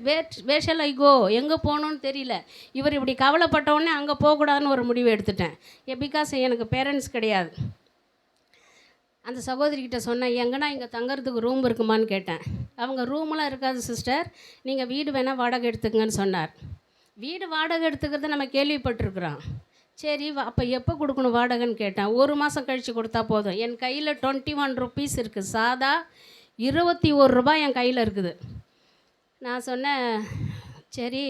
வேஷல் ஐகோ, எங்கே போகணுன்னு தெரியல. இவர் இப்படி கவலைப்பட்டவுடனே அங்கே போகக்கூடாதுன்னு ஒரு முடிவு எடுத்துட்டேன். பிகாஸ் எனக்கு பேரண்ட்ஸ் கிடையாது. அந்த சகோதரிக்கிட்ட சொன்னேன், எங்கன்னா இங்கே தங்கறதுக்கு ரூம் இருக்குமான்னு கேட்டேன். அவங்க ரூமெலாம் இருக்காது சிஸ்டர், நீங்கள் வீடு வேணால் வாடகை எடுத்துக்கங்கன்னு சொன்னார். வீடு வாடகை எடுத்துக்கிறத நம்ம கேள்விப்பட்டிருக்கிறோம். சரி, அப்போ எப்போ கொடுக்கணும் வாடகைன்னு கேட்டேன். 1 மாதம் கழித்து கொடுத்தா போதும். என் கையில் 21 rupees இருக்குது. சாதா 21 ரூபாய் என் கையில் இருக்குது. நான் சொன்னேன், சரி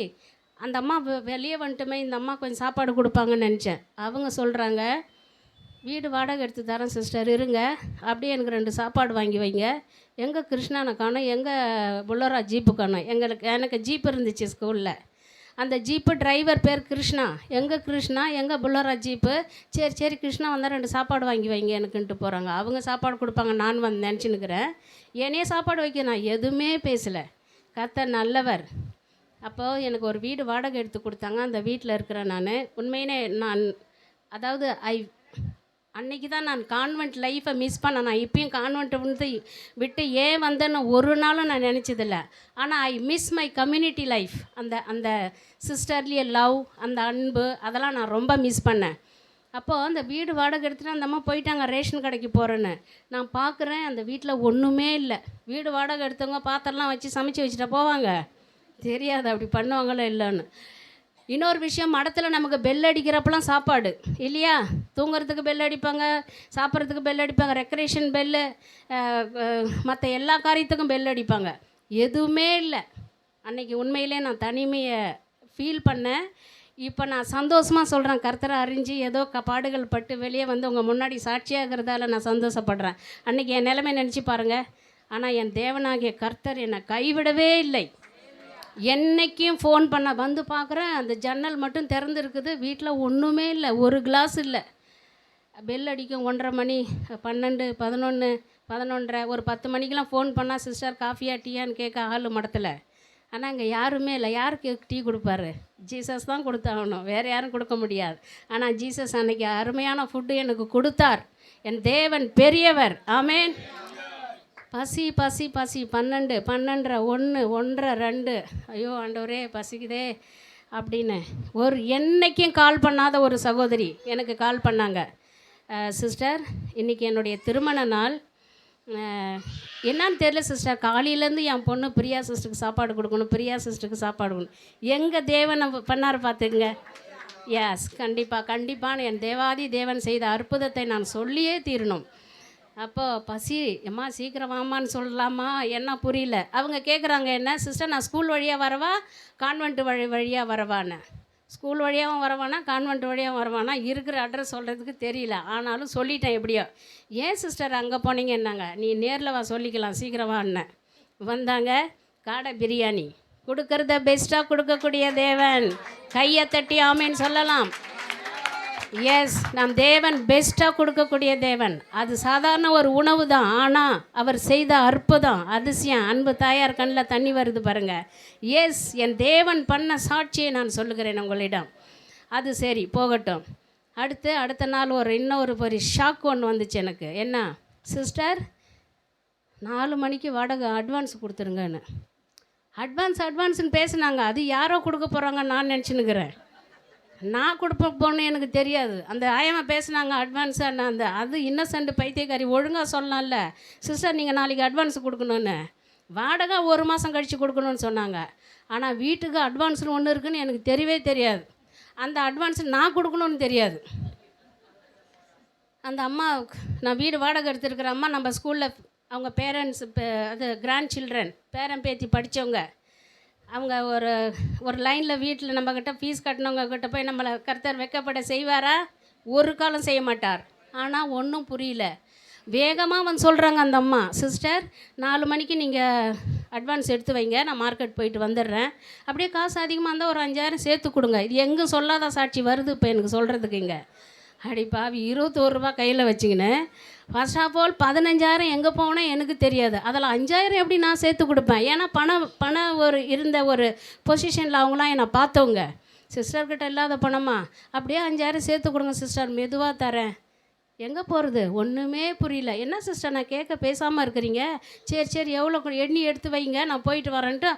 அந்த அம்மா வெளியே வந்துட்டுமே, இந்த அம்மா கொஞ்சம் சாப்பாடு கொடுப்பாங்கன்னு நினச்சேன். அவங்க சொல்கிறாங்க, வீடு வாடகை எடுத்து தரேன் சிஸ்டர், இருங்க, அப்படியே எனக்கு 2 சாப்பாடு வாங்கி வைங்க. எங்கே கிருஷ்ணானை காணோம், எங்கே புல்லரா ஜீப்பு காணோம். எனக்கு ஜீப் இருந்துச்சு ஸ்கூலில். அந்த ஜீப்பு டிரைவர் பேர் கிருஷ்ணா. எங்கே கிருஷ்ணா, எங்கே புல்லரா ஜீப்பு. சரி கிருஷ்ணா வந்தால் 2 சாப்பாடு வாங்கி வைங்க எனக்குன்ட்டு போகிறாங்க. அவங்க சாப்பாடு கொடுப்பாங்க, நான் வந்து நினச்சின்னுக்கிறேன். என்னையே சாப்பாடு வைக்க நான் எதுவுமே பேசலை. கர்த்தர் நல்லவர். அப்போது எனக்கு ஒரு வீடு வாடகை எடுத்து கொடுத்தாங்க. அந்த வீட்டில் இருக்கிறேன் நான். உண்மையிலே நான் அதாவது அன்றைக்கி தான் நான் கான்வெண்ட் லைஃப்பை மிஸ் பண்ணேன். நான் இப்பயும் கான்வெண்ட்டை வந்து விட்டு ஏன் வந்தேன்னு ஒரு நாளும் நான் நினச்சதில்ல. ஆனால் I miss my community life. அந்த சிஸ்டர்லிய லவ், அந்த அன்பு, அதெல்லாம் நான் ரொம்ப மிஸ் பண்ணேன். அப்போது அந்த வீடு வாடகை எடுத்துகிட்டு அந்த அம்மா போயிட்டாங்க ரேஷன் கடைக்கு போகிறேன்னு. நான் பார்க்குறேன் அந்த வீட்டில் ஒன்றுமே இல்லை. வீடு வாடகை எடுத்தவங்க பாத்திரம்லாம் வச்சு சமைச்சு வச்சுட்டா போவாங்க, தெரியாது அப்படி பண்ணுவாங்களோ இல்லைன்னு. இன்னொரு விஷயம், மடத்தில் நமக்கு பெல் அடிக்கிறப்பெல்லாம் சாப்பாடு இல்லையா, தூங்குறதுக்கு பெல் அடிப்பாங்க, சாப்பிட்றதுக்கு பெல் அடிப்பாங்க, ரெக்ரேஷன் பெல்லு, மற்ற எல்லா காரியத்துக்கும் பெல் அடிப்பாங்க. எதுவுமே இல்லை. அன்றைக்கி உண்மையிலே நான் தனிமையை ஃபீல் பண்ணேன். இப்போ நான் சந்தோஷமாக சொல்கிறேன், கர்த்தரை அறிஞ்சு ஏதோ பாடுகள் பட்டு வெளியே வந்து உங்கள் முன்னாடி சாட்சியாகிறதால நான் சந்தோஷப்படுறேன். அன்றைக்கி என் நிலைமை நினச்சி பாருங்கள். ஆனால் என் தேவனாகிய கர்த்தர் என்னை கைவிடவே இல்லை. என்னைக்கும் ஃபோன் பண்ண வந்து பார்க்குறேன், அந்த ஜன்னல் மட்டும் திறந்துருக்குது, வீட்டில் ஒன்றுமே இல்லை, ஒரு கிளாஸ் இல்லை. பெல் அடிக்கும் 1:30 மணி, 12, 11, 11:30, ஒரு 10 மணிக்கெலாம் ஃபோன் பண்ணால் சிஸ்டர் காஃபியா டீயான்னு கேட்க ஆள் மடத்தில். ஆனால் அங்கே யாருமே இல்லை. யாருக்கு டீ கொடுப்பாரு? ஜீசஸ் தான் கொடுத்தாகணும், வேறு யாரும் கொடுக்க முடியாது. ஆனால் ஜீசஸ் அன்றைக்கி அருமையான ஃபுட்டு எனக்கு கொடுத்தார். என் தேவன் பெரியவர். ஆமேன். பசி பசி பசி 12, 12:30, 1, 1:30, 2, ஐயோ ஆண்டவரே பசிக்குதே அப்படின்னு ஒரு என்றைக்கும் கால் பண்ணாத ஒரு சகோதரி எனக்கு கால் பண்ணாங்க. சிஸ்டர், இன்றைக்கி என்னுடைய திருமண நாள், என்னன்னு தெரியல சிஸ்டர், காலையிலேருந்து என் பொண்ணு பிரியா சிஸ்டருக்கு சாப்பாடு கொடுக்கணும், பிரியா சிஸ்டருக்கு சாப்பாடு கொடுக்கணும். எங்கள் தேவன் பண்ணார் பார்த்துக்குங்க. எஸ், கண்டிப்பாக என் தேவாதி தேவன் செய்த அற்புதத்தை நான் சொல்லியே தீரணும். அப்போது பசி, எம்மா சீக்கிரம் வாமான்னு சொல்லலாமா, என்ன புரியல. அவங்க கேட்குறாங்க, என்ன சிஸ்டர் நான் ஸ்கூல் வழியாக வரவா கான்வென்ட் வழியாக வரவான்னு. ஸ்கூல் வழியாகவும் வரவானா கான்வென்ட் வழியாகவும் வரவானா இருக்கிற அட்ரஸ் சொல்கிறதுக்கு தெரியல. ஆனாலும் சொல்லிட்டேன் எப்படியோ. ஏன் சிஸ்டர் அங்கே போனீங்க, என்னங்க நீ நேரில் வா சொல்லிக்கலாம் சீக்கிரம் வான்னேன். வந்தாங்க. காடை பிரியாணி கொடுக்கறத பெஸ்ட்டாக கொடுக்கக்கூடிய தேவன். கையை தட்டி ஆமேன்னு சொல்லலாம். எஸ், நம் தேவன் பெஸ்ட்டாக கொடுக்கக்கூடிய தேவன். அது சாதாரண ஒரு உணவு தான், ஆனால் அவர் செய்த அற்புதம், அதிசயம். அன்பு தாயார் கண்ணில் தண்ணி வருது பாருங்க. எஸ், என் தேவன் பண்ண சாட்சியை நான் சொல்லுகிறேன் உங்களிடம். அது சரி போகட்டும். அடுத்த நாள் இன்னொரு பெரிய ஷாக் ஒன்று வந்துச்சு எனக்கு. என்ன சிஸ்டர், 4 மணிக்கு வாடகை அட்வான்ஸ் கொடுத்துருங்கன்னு. அட்வான்ஸ்னு பேசுனாங்க. அது யாரோ கொடுக்க போகிறாங்க நான் நினச்சின்னுக்கிறேன். நான் கொடுப்ப போன்னு எனக்கு தெரியாது. அந்த ஆயமா பேசுனாங்க அட்வான்ஸாக. அது இன்னசென்ட் பைத்தியக்காரி, ஒழுங்காக சொல்லலாம்ல சிஸ்டர் நீங்கள் நாளைக்கு அட்வான்ஸ் கொடுக்கணுன்னு. வாடகை 1 மாதம் கழித்து கொடுக்கணுன்னு சொன்னாங்க. ஆனால் வீட்டுக்கு அட்வான்ஸ்னு ஒன்று இருக்குதுன்னு எனக்கு தெரியவே தெரியாது. அந்த அட்வான்ஸ் நான் கொடுக்கணுன்னு தெரியாது. அந்த அம்மா, நான் வீடு வாடகை எடுத்துருக்கிற அம்மா, நம்ம ஸ்கூலில் அவங்க பேரண்ட்ஸ், அது கிராண்ட் சில்ட்ரன், பேரன் பேத்தி படித்தவங்க. அவங்க ஒரு லைனில் வீட்டில் நம்மக்கிட்ட ஃபீஸ் கட்டினவங்க கிட்ட போய் நம்மளை கர்த்தர் வெட்கப்பட செய்வாரா? ஒரு காலம் செய்ய மாட்டார். ஆனால் ஒன்றும் புரியல. வேகமாக வந்து சொல்கிறாங்க அந்த அம்மா, சிஸ்டர் 4 மணிக்கு நீங்கள் அட்வான்ஸ் எடுத்து வைங்க, நான் மார்க்கெட் போயிட்டு வந்துடுறேன். அப்படியே காசு அதிகமாக இருந்தால் ஒரு 5000 சேர்த்து கொடுங்க. இது எங்கே சொல்லாத சாட்சி வருது இப்போ எனக்கு சொல்கிறதுக்கு. இங்கே அடிப்பாவி 21 ரூபா கையில் வச்சுக்கின்னு ஃபர்ஸ்ட் ஆஃப் ஆல் 15000 எங்கே போனால் எனக்கு தெரியாது. அதில் 5000 எப்படி நான் சேர்த்து கொடுப்பேன்? ஏன்னா பணம் இருந்த ஒரு பொசிஷனில் அவங்களாம் என்னை பார்த்தவங்க. சிஸ்டர்கிட்ட இல்லாத பணமா? அப்படியே 5000 சேர்த்து கொடுங்க சிஸ்டர், மெதுவாக தரேன். எங்கே போகிறது ஒன்றுமே புரியல. என்ன சிஸ்டர் நான் கேட்க பேசாமல் இருக்கிறீங்க? சரி எவ்வளோ எண்ணி எடுத்து வைங்க, நான் போயிட்டு வரேன்ட்டு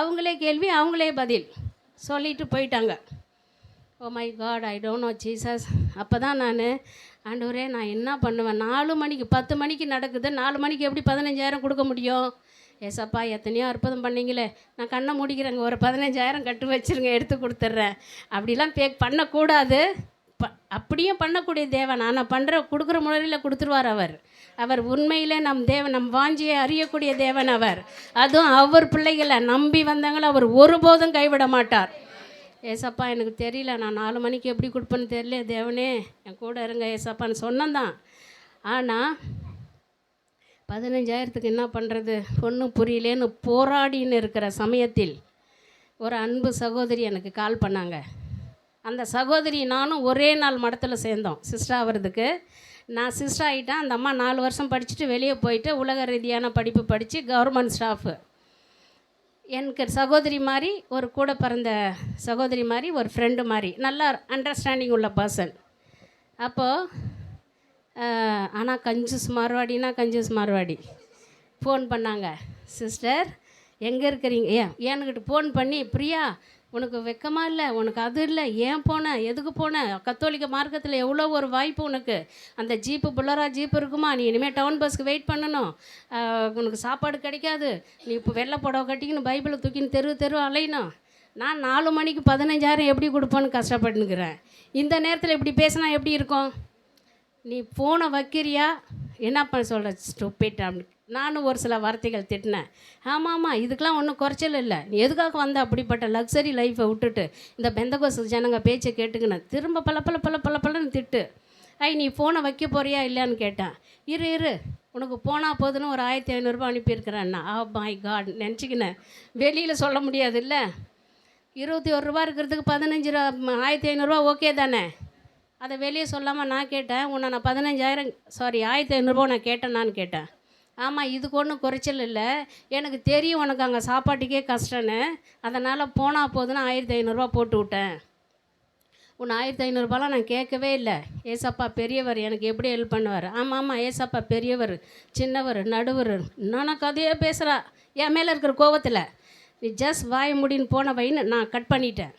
அவங்களே கேள்வி அவங்களே பதில் சொல்லிட்டு போயிட்டாங்க. Oh my God, I don't know Jesus. அப்போ தான் நான், ஆண்டவரே நான் என்ன பண்ணுவேன்? 4 மணிக்கு 10 மணிக்கு நடக்குது, 4 மணிக்கு எப்படி 15000 கொடுக்க முடியும்? ஏசப்பா எத்தனையோ அற்புதம் பண்ணிங்களே, நான் கண்ணை மூடிக்கிறேங்க, ஒரு 15000 கட்டு வச்சுருங்க, எடுத்து கொடுத்துட்றேன். அப்படிலாம் பண்ணக்கூடாது. அப்படியும் பண்ணக்கூடிய தேவன். ஆனால் கொடுக்குற முறையில் கொடுத்துருவார் அவர் உண்மையிலே நம் தேவன், நம் வாஞ்சியை அறியக்கூடிய தேவன் அவர். அதுவும் அவர் பிள்ளைகளை நம்பி வந்தாங்களோ அவர் ஒருபோதும் கைவிட மாட்டார். ஏசப்பா எனக்கு தெரியல, நான் 4 மணிக்கு எப்படி கொடுப்பேன்னு தெரியல, தேவனே என் கூட இருங்க ஏசப்பான்னு சொன்னதான். ஆனால் 15000க்கு என்ன பண்ணுறது ஒன்றும் புரியலேன்னு போராடின்னு இருக்கிற சமயத்தில் ஒரு அன்பு சகோதரி எனக்கு கால் பண்ணாங்க. அந்த சகோதரி நானும் ஒரே நாள் மடத்தில் சேர்ந்தோம் சிஸ்டர் ஆகிறதுக்கு. நான் சிஸ்டர் ஆகிட்டேன். அந்த அம்மா 4 வருஷம் படிச்சுட்டு வெளியே போயிட்டு உலக ரீதியான படிப்பு படித்து கவர்மெண்ட் ஸ்டாஃபு. எனக்கு சகோதரி மாதிரி, ஒரு கூட பிறந்த சகோதரி மாதிரி, ஒரு ஃப்ரெண்டு மாதிரி, நல்லா அண்டர்ஸ்டாண்டிங் உள்ள பர்சன். அப்போது ஆனால் கஞ்சூஸ் மார்வாடி ஃபோன் பண்ணாங்க. சிஸ்டர் எங்கே இருக்கிறீங்க? ஏன்னுக்கிட்ட ஃபோன் பண்ணி, பிரியா உனக்கு வெக்கமாக இல்லை, உனக்கு அது இல்லை, ஏன் போனேன், எதுக்கு போனேன்? கத்தோலிக்க மார்க்கத்தில் எவ்வளோ ஒரு வாய்ப்பு உனக்கு. அந்த ஜீப்பு புல்லரா ஜீப்பு இருக்குமா, நீ இனிமேல் டவுன் பஸ்க்கு வெயிட் பண்ணணும், உனக்கு சாப்பாடு கிடைக்காது, நீ இப்போ வெள்ளை புடவை கட்டிக்கின்னு பைபிளை தூக்கின்னு தெரு அலையணும். நான் 4 மணிக்கு 15000 எப்படி கொடுப்பேன்னு கஷ்டப்பட்டுனுக்கிறேன். இந்த நேரத்தில் இப்படி பேசினா எப்படி இருக்கும்? நீ ஃபோனை வைக்கிறியா, என்ன பண்ண சொல்கிற ஸ்டூபிட் அப்படின்னு நானும் ஒரு சில வார்த்தைகள் திட்டினேன். ஆமாம் இதுக்கெலாம் ஒன்றும் குறைச்சல் இல்லை, நீ எதுக்காக வந்த அப்படிப்பட்ட லக்ஸரி லைஃப்பை விட்டுட்டு இந்த பெந்தகோஸ் ஜனங்க பேச்சை கேட்டுக்கினேன். திரும்ப பலன்னு திட்டு. நீ ஃபோனை வைக்க போறியா இல்லையான்னு கேட்டேன். இரு உனக்கு போனால் போதுன்னு ஒரு 1500 அனுப்பியிருக்கிறேன்னா. My God நினச்சிக்கினேன். வெளியில் சொல்ல முடியாது இல்லை. 21 ரூபா இருக்கிறதுக்கு 1500 ஓகே தானே? அதை வெளியே சொல்லாமல் நான் கேட்டேன். உன்னை நான் 1500 நான் கேட்டேன்னான்னு கேட்டேன். ஆமாம் இதுக்கு ஒன்றும் குறைச்சல் இல்லை, எனக்கு தெரியும் உனக்கு அங்கே சாப்பாட்டுக்கே கஷ்டன்னு, அதனால் போனால் போதுன்னு 1500 போட்டு விட்டேன். உன்னை 1500 நான் கேட்கவே இல்லை. ஏசப்பா பெரியவர், எனக்கு எப்படி ஹெல்ப் பண்ணுவார்? ஆமாம் ஏசப்பா பெரியவர், சின்னவர், நடுவர், நான் கதையே பேசுகிறா என் மேலே இருக்கிற கோவத்தில். நீ ஜஸ்ட் வாய முடின்னு போன வைன்னு நான் கட் பண்ணிட்டேன்.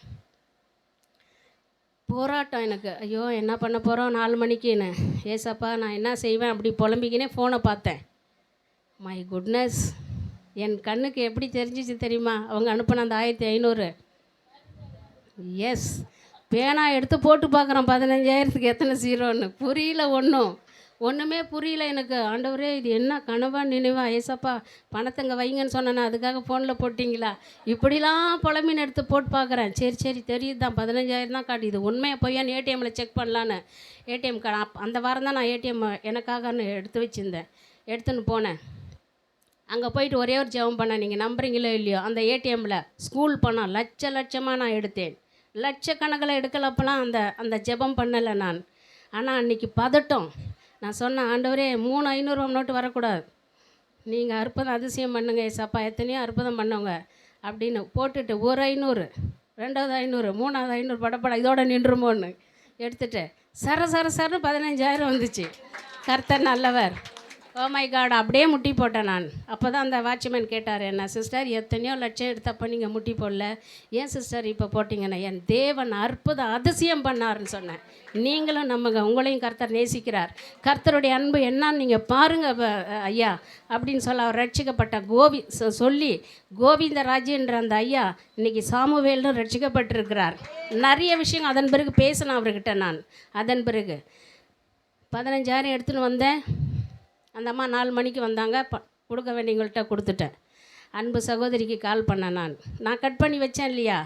போராட்டம் எனக்கு. ஐயோ என்ன பண்ண போகிறோம் 4 மணிக்குன்னு. ஏசப்பா நான் என்ன செய்வேன் அப்படி புலம்பிக்கினே ஃபோனை பார்த்தேன். மை குட்னஸ், என் கண்ணுக்கு எப்படி தெரிஞ்சிச்சு தெரியுமா? அவங்க அனுப்பின அந்த 1500. எஸ், பேனா எடுத்து போட்டு பார்க்குறேன் 15,000க்கு எத்தனை ஜீரோன்னு. புரியல, ஒன்றுமே புரியல எனக்கு. ஆண்டவரே, இது என்ன கனவா நினைவா? ஏசப்பா, பணத்தங்க வைங்கன்னு சொன்னேன்னா அதுக்காக ஃபோனில் போட்டிங்களா? இப்படிலாம் புலம்பின்னு எடுத்து போட்டு பார்க்குறேன். சரி தெரியுது தான், 15,000 தான் காட்டு. இது உண்மையாக பொய்யான்னு ஏடிஎம்மில் செக் பண்ணலான்னு ஏடிஎம் கார்டு அந்த வாரம் தான் நான் ஏடிஎம் எனக்காகன்னு எடுத்து வச்சுருந்தேன். எடுத்துன்னு போனேன். அங்கே போயிட்டு ஒரே ஒரு ஜெபம் பண்ணேன். நீங்கள் நம்புறீங்களோ இல்லையோ, அந்த ஏடிஎம்மில் ஸ்கூல் பணம் லட்சமாக நான் எடுத்தேன். லட்சக்கணக்கில் எடுக்கலப்பெல்லாம் அந்த ஜெபம் பண்ணலை நான். ஆனால் அன்றைக்கி பதட்டம். நான் சொன்னேன், ஆண்டவரே 3,500 நோட்டு வரக்கூடாது, நீங்கள் அற்புதம் அதிசயம் பண்ணுங்க ஏசப்பா, எத்தனையோ அற்புதம் பண்ணவங்க அப்படின்னு போட்டுட்டு ஒரு 500, 2வது 500, 3வது 500 படப்பட இதோட நின்றுமோன்னு எடுத்துகிட்டு சரன்னு 15,000 வந்துச்சு. கர்த்தர் நல்லவர். ஓ மை காட், அப்படியே முட்டி போட்டேன் நான். அப்போ தான் அந்த வாட்ச்மேன் கேட்டார் என்ன, சிஸ்டர் எத்தனையோ லட்சம் எடுத்தப்போ நீங்கள் முட்டி போடல, ஏன் சிஸ்டர் இப்போ போட்டிங்கன்னா? என் தேவன் அற்புதம் அதிசயம் பண்ணாருன்னு சொன்னேன். நீங்களும் நம்புங்க, உங்களையும் கர்த்தர் நேசிக்கிறார். கர்த்தருடைய அன்பு என்னன்னு நீங்கள் பாருங்கள் ஐயா அப்படின்னு சொல்ல அவர் ரட்சிக்கப்பட்ட சொல்லி கோவிந்தராஜன்ற அந்த ஐயா இன்றைக்கி சாமுவேல்னு ரட்சிக்கப்பட்டிருக்கிறார். நிறைய விஷயம் அதன் பிறகு பேசினேன் அவர்கிட்ட நான். அதன் பிறகு 15,000 எடுத்துன்னு வந்தேன். அந்த அம்மா 4 மணிக்கு வந்தாங்க. கொடுக்க வேண்டியவங்கள்ட்ட கொடுத்துட்டேன். அன்பு சகோதரிக்கு கால் பண்ணேன் நான் கட் பண்ணி வச்சேன் இல்லையா,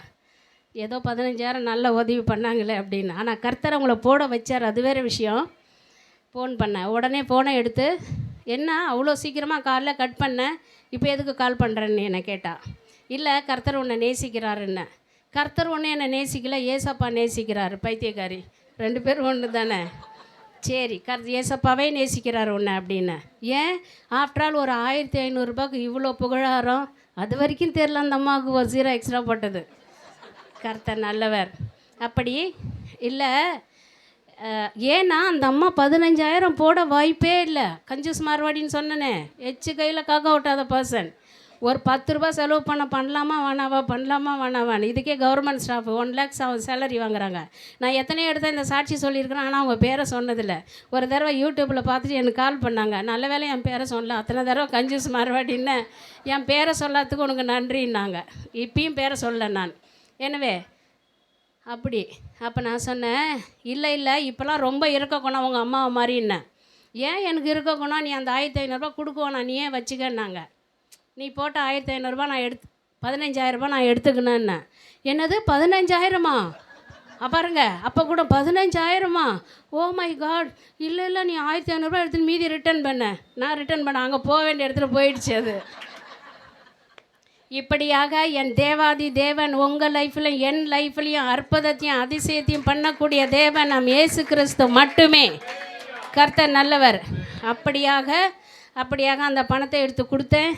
ஏதோ 15,000 நல்ல உதவி பண்ணாங்களே அப்படின்னு. ஆனால் கர்த்தர் அவங்கள போட வச்சார், அது வேறு விஷயம். ஃபோன் பண்ணேன். உடனே ஃபோனை எடுத்து, என்ன அவ்வளோ சீக்கிரமாக காலைல கட் பண்ணேன், இப்போ எதுக்கு கால் பண்ணுறேன்னு என்னை கேட்டா. இல்லை, கர்த்தர் உன்னை நேசிக்கிறாருன்னு. கர்த்தர் ஒன்று என்னை நேசிக்கல, ஏசப்பா நேசிக்கிறாரு. பைத்தியக்காரி, 2 பேரும் ஒன்று தானே. சரி, ஏசப்பாவே நேசிக்கிறார் உன்னை அப்படின்னு. ஏன் ஆஃப்டர் ஆல் ஒரு 1,500 ரூபாய்க்கு இவ்வளோ புகழாரம்? அது வரைக்கும் தெரில அந்த அம்மாவுக்கு ஒரு 0 எக்ஸ்ட்ரா போட்டது. கர்த்தர் நல்லவர். அப்படி இல்லை, ஏன்னா அந்த அம்மா 15,000 போட வாய்ப்பே இல்லை. கஞ்சூஸ் மார்வாடின்னு சொன்னனே, எச்சு கையில் காக்க விட்டாத பர்சன். ஒரு 10 ரூபா செலவு பண்ணலாமா வேணாவான்னு. இதுக்கே கவர்மெண்ட் ஸ்டாஃப் 1 லேக் சேலரி வாங்குறாங்க. நான் எத்தனையோ இடத்த இந்த சாட்சி சொல்லியிருக்கிறேன், ஆனால் அவங்க பேரை சொன்னதில்லை. ஒரு தடவை யூடியூப்பில் பார்த்துட்டு எனக்கு கால் பண்ணாங்க. நல்ல வேலை என் பேரை சொல்லல. அத்தனை தடவை கஞ்சூஸ் மார்வாடின்னு என் பேரை சொல்லாததுக்கு உனக்கு நன்றின்னாங்க. இப்பயும் பேரை சொல்லலை நான். எனவே அப்போ நான் சொன்னேன், இல்லை இப்போலாம் ரொம்ப இருக்க குணம் உங்கள் அம்மாவை மாதிரின்னேன். ஏன் எனக்கு இருக்க குணம்? நீ அந்த 1,500 கொடுக்குவோண்ணா, நீ ஏன் வச்சுக்கன்னாங்க. நீ போட்ட 1,500 நான் 15,000 நான் எடுத்துக்கினேன்னு. என்னது 15,000மா? பாருங்க, அப்போ கூட 15,000மா? ஓ மை காட். இல்லை நீ 1,500 எடுத்துன்னு மீதி ரிட்டர்ன் பண்ண. நான் ரிட்டர்ன் பண்ண, அங்கே போக வேண்டிய இடத்துல போயிடுச்சு அது. இப்படியாக என் தேவாதி தேவன் உங்கள் லைஃப்லையும் என் லைஃப்லையும் அற்புதத்தையும் அதிசயத்தையும் பண்ணக்கூடிய தேவன் நம் இயேசு கிறிஸ்து மட்டுமே. கர்த்தர் நல்லவர். அப்படியாக அந்த பணத்தை எடுத்து கொடுத்தேன்.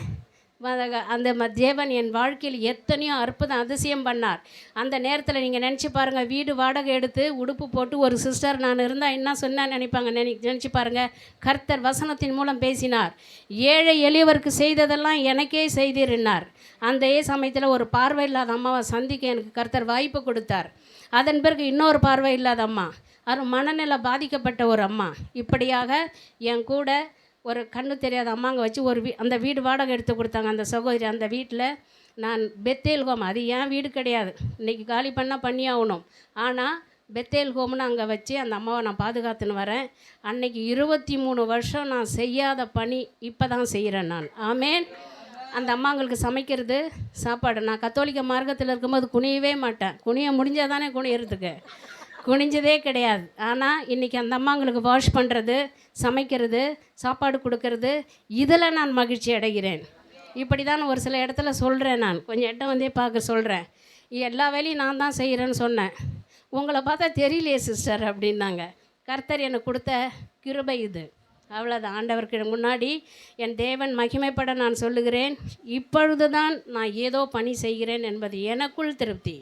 அந்த தேவன் என் வாழ்க்கையில் எத்தனையோ அற்புதம் அதிசயம் பண்ணார். அந்த நேரத்தில் நீங்கள் நினச்சி பாருங்கள், வீடு வாடகை எடுத்து உடுப்பு போட்டு ஒரு சிஸ்டர் நான் இருந்தால் என்ன சொன்னேன்னு நினைப்பாங்க. நினச்சி பாருங்கள், கர்த்தர் வசனத்தின் மூலம் பேசினார். ஏழை எளியவருக்கு செய்ததெல்லாம் எனக்கே செய்திருந்தார். அந்த சமயத்தில் ஒரு பார்வை இல்லாத அம்மாவை சந்திக்க எனக்கு கர்த்தர் வாய்ப்பு கொடுத்தார். அதன் பிறகு இன்னொரு பார்வை இல்லாத அம்மா, அது மனநிலை பாதிக்கப்பட்ட ஒரு அம்மா. இப்படியாக என் கூட ஒரு கண்ணு தெரியாத அம்மாங்க வச்சு அந்த வீடு வாடகை எடுத்து கொடுத்தாங்க அந்த சகோதரி. அந்த வீட்டில் நான் பெத்தேல் ஹோம், அது ஏன் வீடு கிடையாது, இன்றைக்கி காலி பண்ணால் பண்ணி ஆகணும். ஆனால் பெத்தேல் ஹோம்னு அங்கே வச்சு அந்த அம்மாவை நான் பாதுகாத்துன்னு வரேன். அன்றைக்கி 23 வருஷம் நான் செய்யாத பணி இப்போ தான் செய்கிறேன் நான். ஆமேன். அந்த அம்மாங்களுக்கு சமைக்கிறது, சாப்பாடு. நான் கத்தோலிக்க மார்க்கத்தில் இருக்கும்போது குனியவே மாட்டேன். குனிய முடிஞ்சால் தானே குனியறதுக்கு, குனிஞ்சதே கிடையாது. ஆனால் இன்றைக்கி அந்த அம்மாங்களுக்கு வாஷ் பண்ணுறது, சமைக்கிறது, சாப்பாடு கொடுக்கறது, இதில் நான் மகிழ்ச்சி அடைகிறேன். இப்படி தான் ஒரு சில இடத்துல சொல்கிறேன். நான் கொஞ்சம் இடம் வந்தே பார்க்க சொல்கிறேன். எல்லா வேலையும் நான் தான் செய்கிறேன்னு சொன்னேன். உங்களை பார்த்தா தெரியலையே சிஸ்டர் அப்படின்னாங்க. கர்த்தர் எனக்கு கொடுத்த கிருபை இது. அவ்வளோதான். ஆண்டவருக்கு முன்னாடி என் தேவன் மகிமைப்பட நான் சொல்லுகிறேன். இப்பொழுது தான் நான் ஏதோ பணி செய்கிறேன் என்பது எனக்குள் திருப்தி.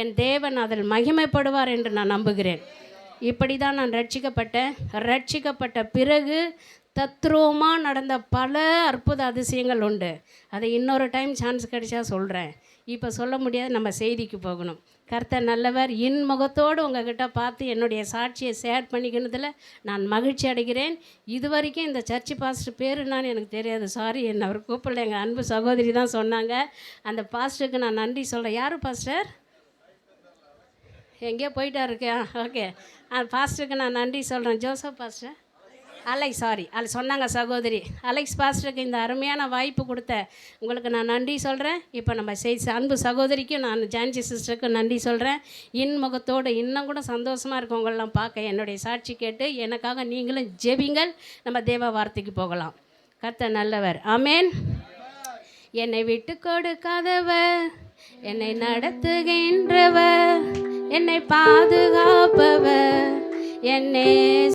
என் தேவன் அதில் மகிமைப்படுவார் என்று நான் நம்புகிறேன். இப்படி தான் நான் ரட்சிக்கப்பட்ட பிறகு தத்ரூபமாக நடந்த பல அற்புத அதிசயங்கள் உண்டு. அதை இன்னொரு டைம் சான்ஸ் கிடைச்சா சொல்கிறேன். இப்போ சொல்ல முடியாது, நம்ம செய்திக்கு போகணும். கர்த்தர் நல்லவர். இன்முகத்தோடு உங்ககிட்ட பார்த்து என்னுடைய சாட்சியை ஷேர் பண்ணிக்கினதில் நான் மகிழ்ச்சி அடைகிறேன். இது வரைக்கும் இந்த சர்ச்சு பாஸ்டர் பேர் என்னன்னு எனக்கு தெரியாது, சாரி, என்னை அவர் கூப்பிடல, எங்கள் அன்பு சகோதரி தான் சொன்னாங்க. அந்த பாஸ்டருக்கு நான் நன்றி சொல்கிறேன். யார் பாஸ்டர்? எங்கேயோ போயிட்டா இருக்கேன். ஓகே, அந்த பாஸ்டருக்கு நான் நன்றி சொல்கிறேன். ஜோசப் பாஸ்டர், அலெக்ஸ், சாரி, அது சொன்னாங்க சகோதரி. அலெக்ஸ் பாஸ்டருக்கு இந்த அருமையான வாய்ப்பு கொடுத்த உங்களுக்கு நான் நன்றி சொல்கிறேன். இப்போ நம்ம அன்பு சகோதரிக்கும் நான் ஜான்சி சிஸ்டருக்கும் நன்றி சொல்கிறேன். இன்முகத்தோடு இன்னும் கூட சந்தோஷமாக இருக்கும் உங்களெல்லாம் பார்க்க. என்னுடைய சாட்சி கேட்டு எனக்காக நீங்களும் ஜெபிங்கள். நம்ம தேவ வார்த்தைக்கு போகலாம். கர்த்தர் நல்லவர். ஆமேன். என்னை விட்டு கொடுக்காதவர், என்னை நடத்துகின்றவர், என்னை பாதுகாப்பவர், என்னை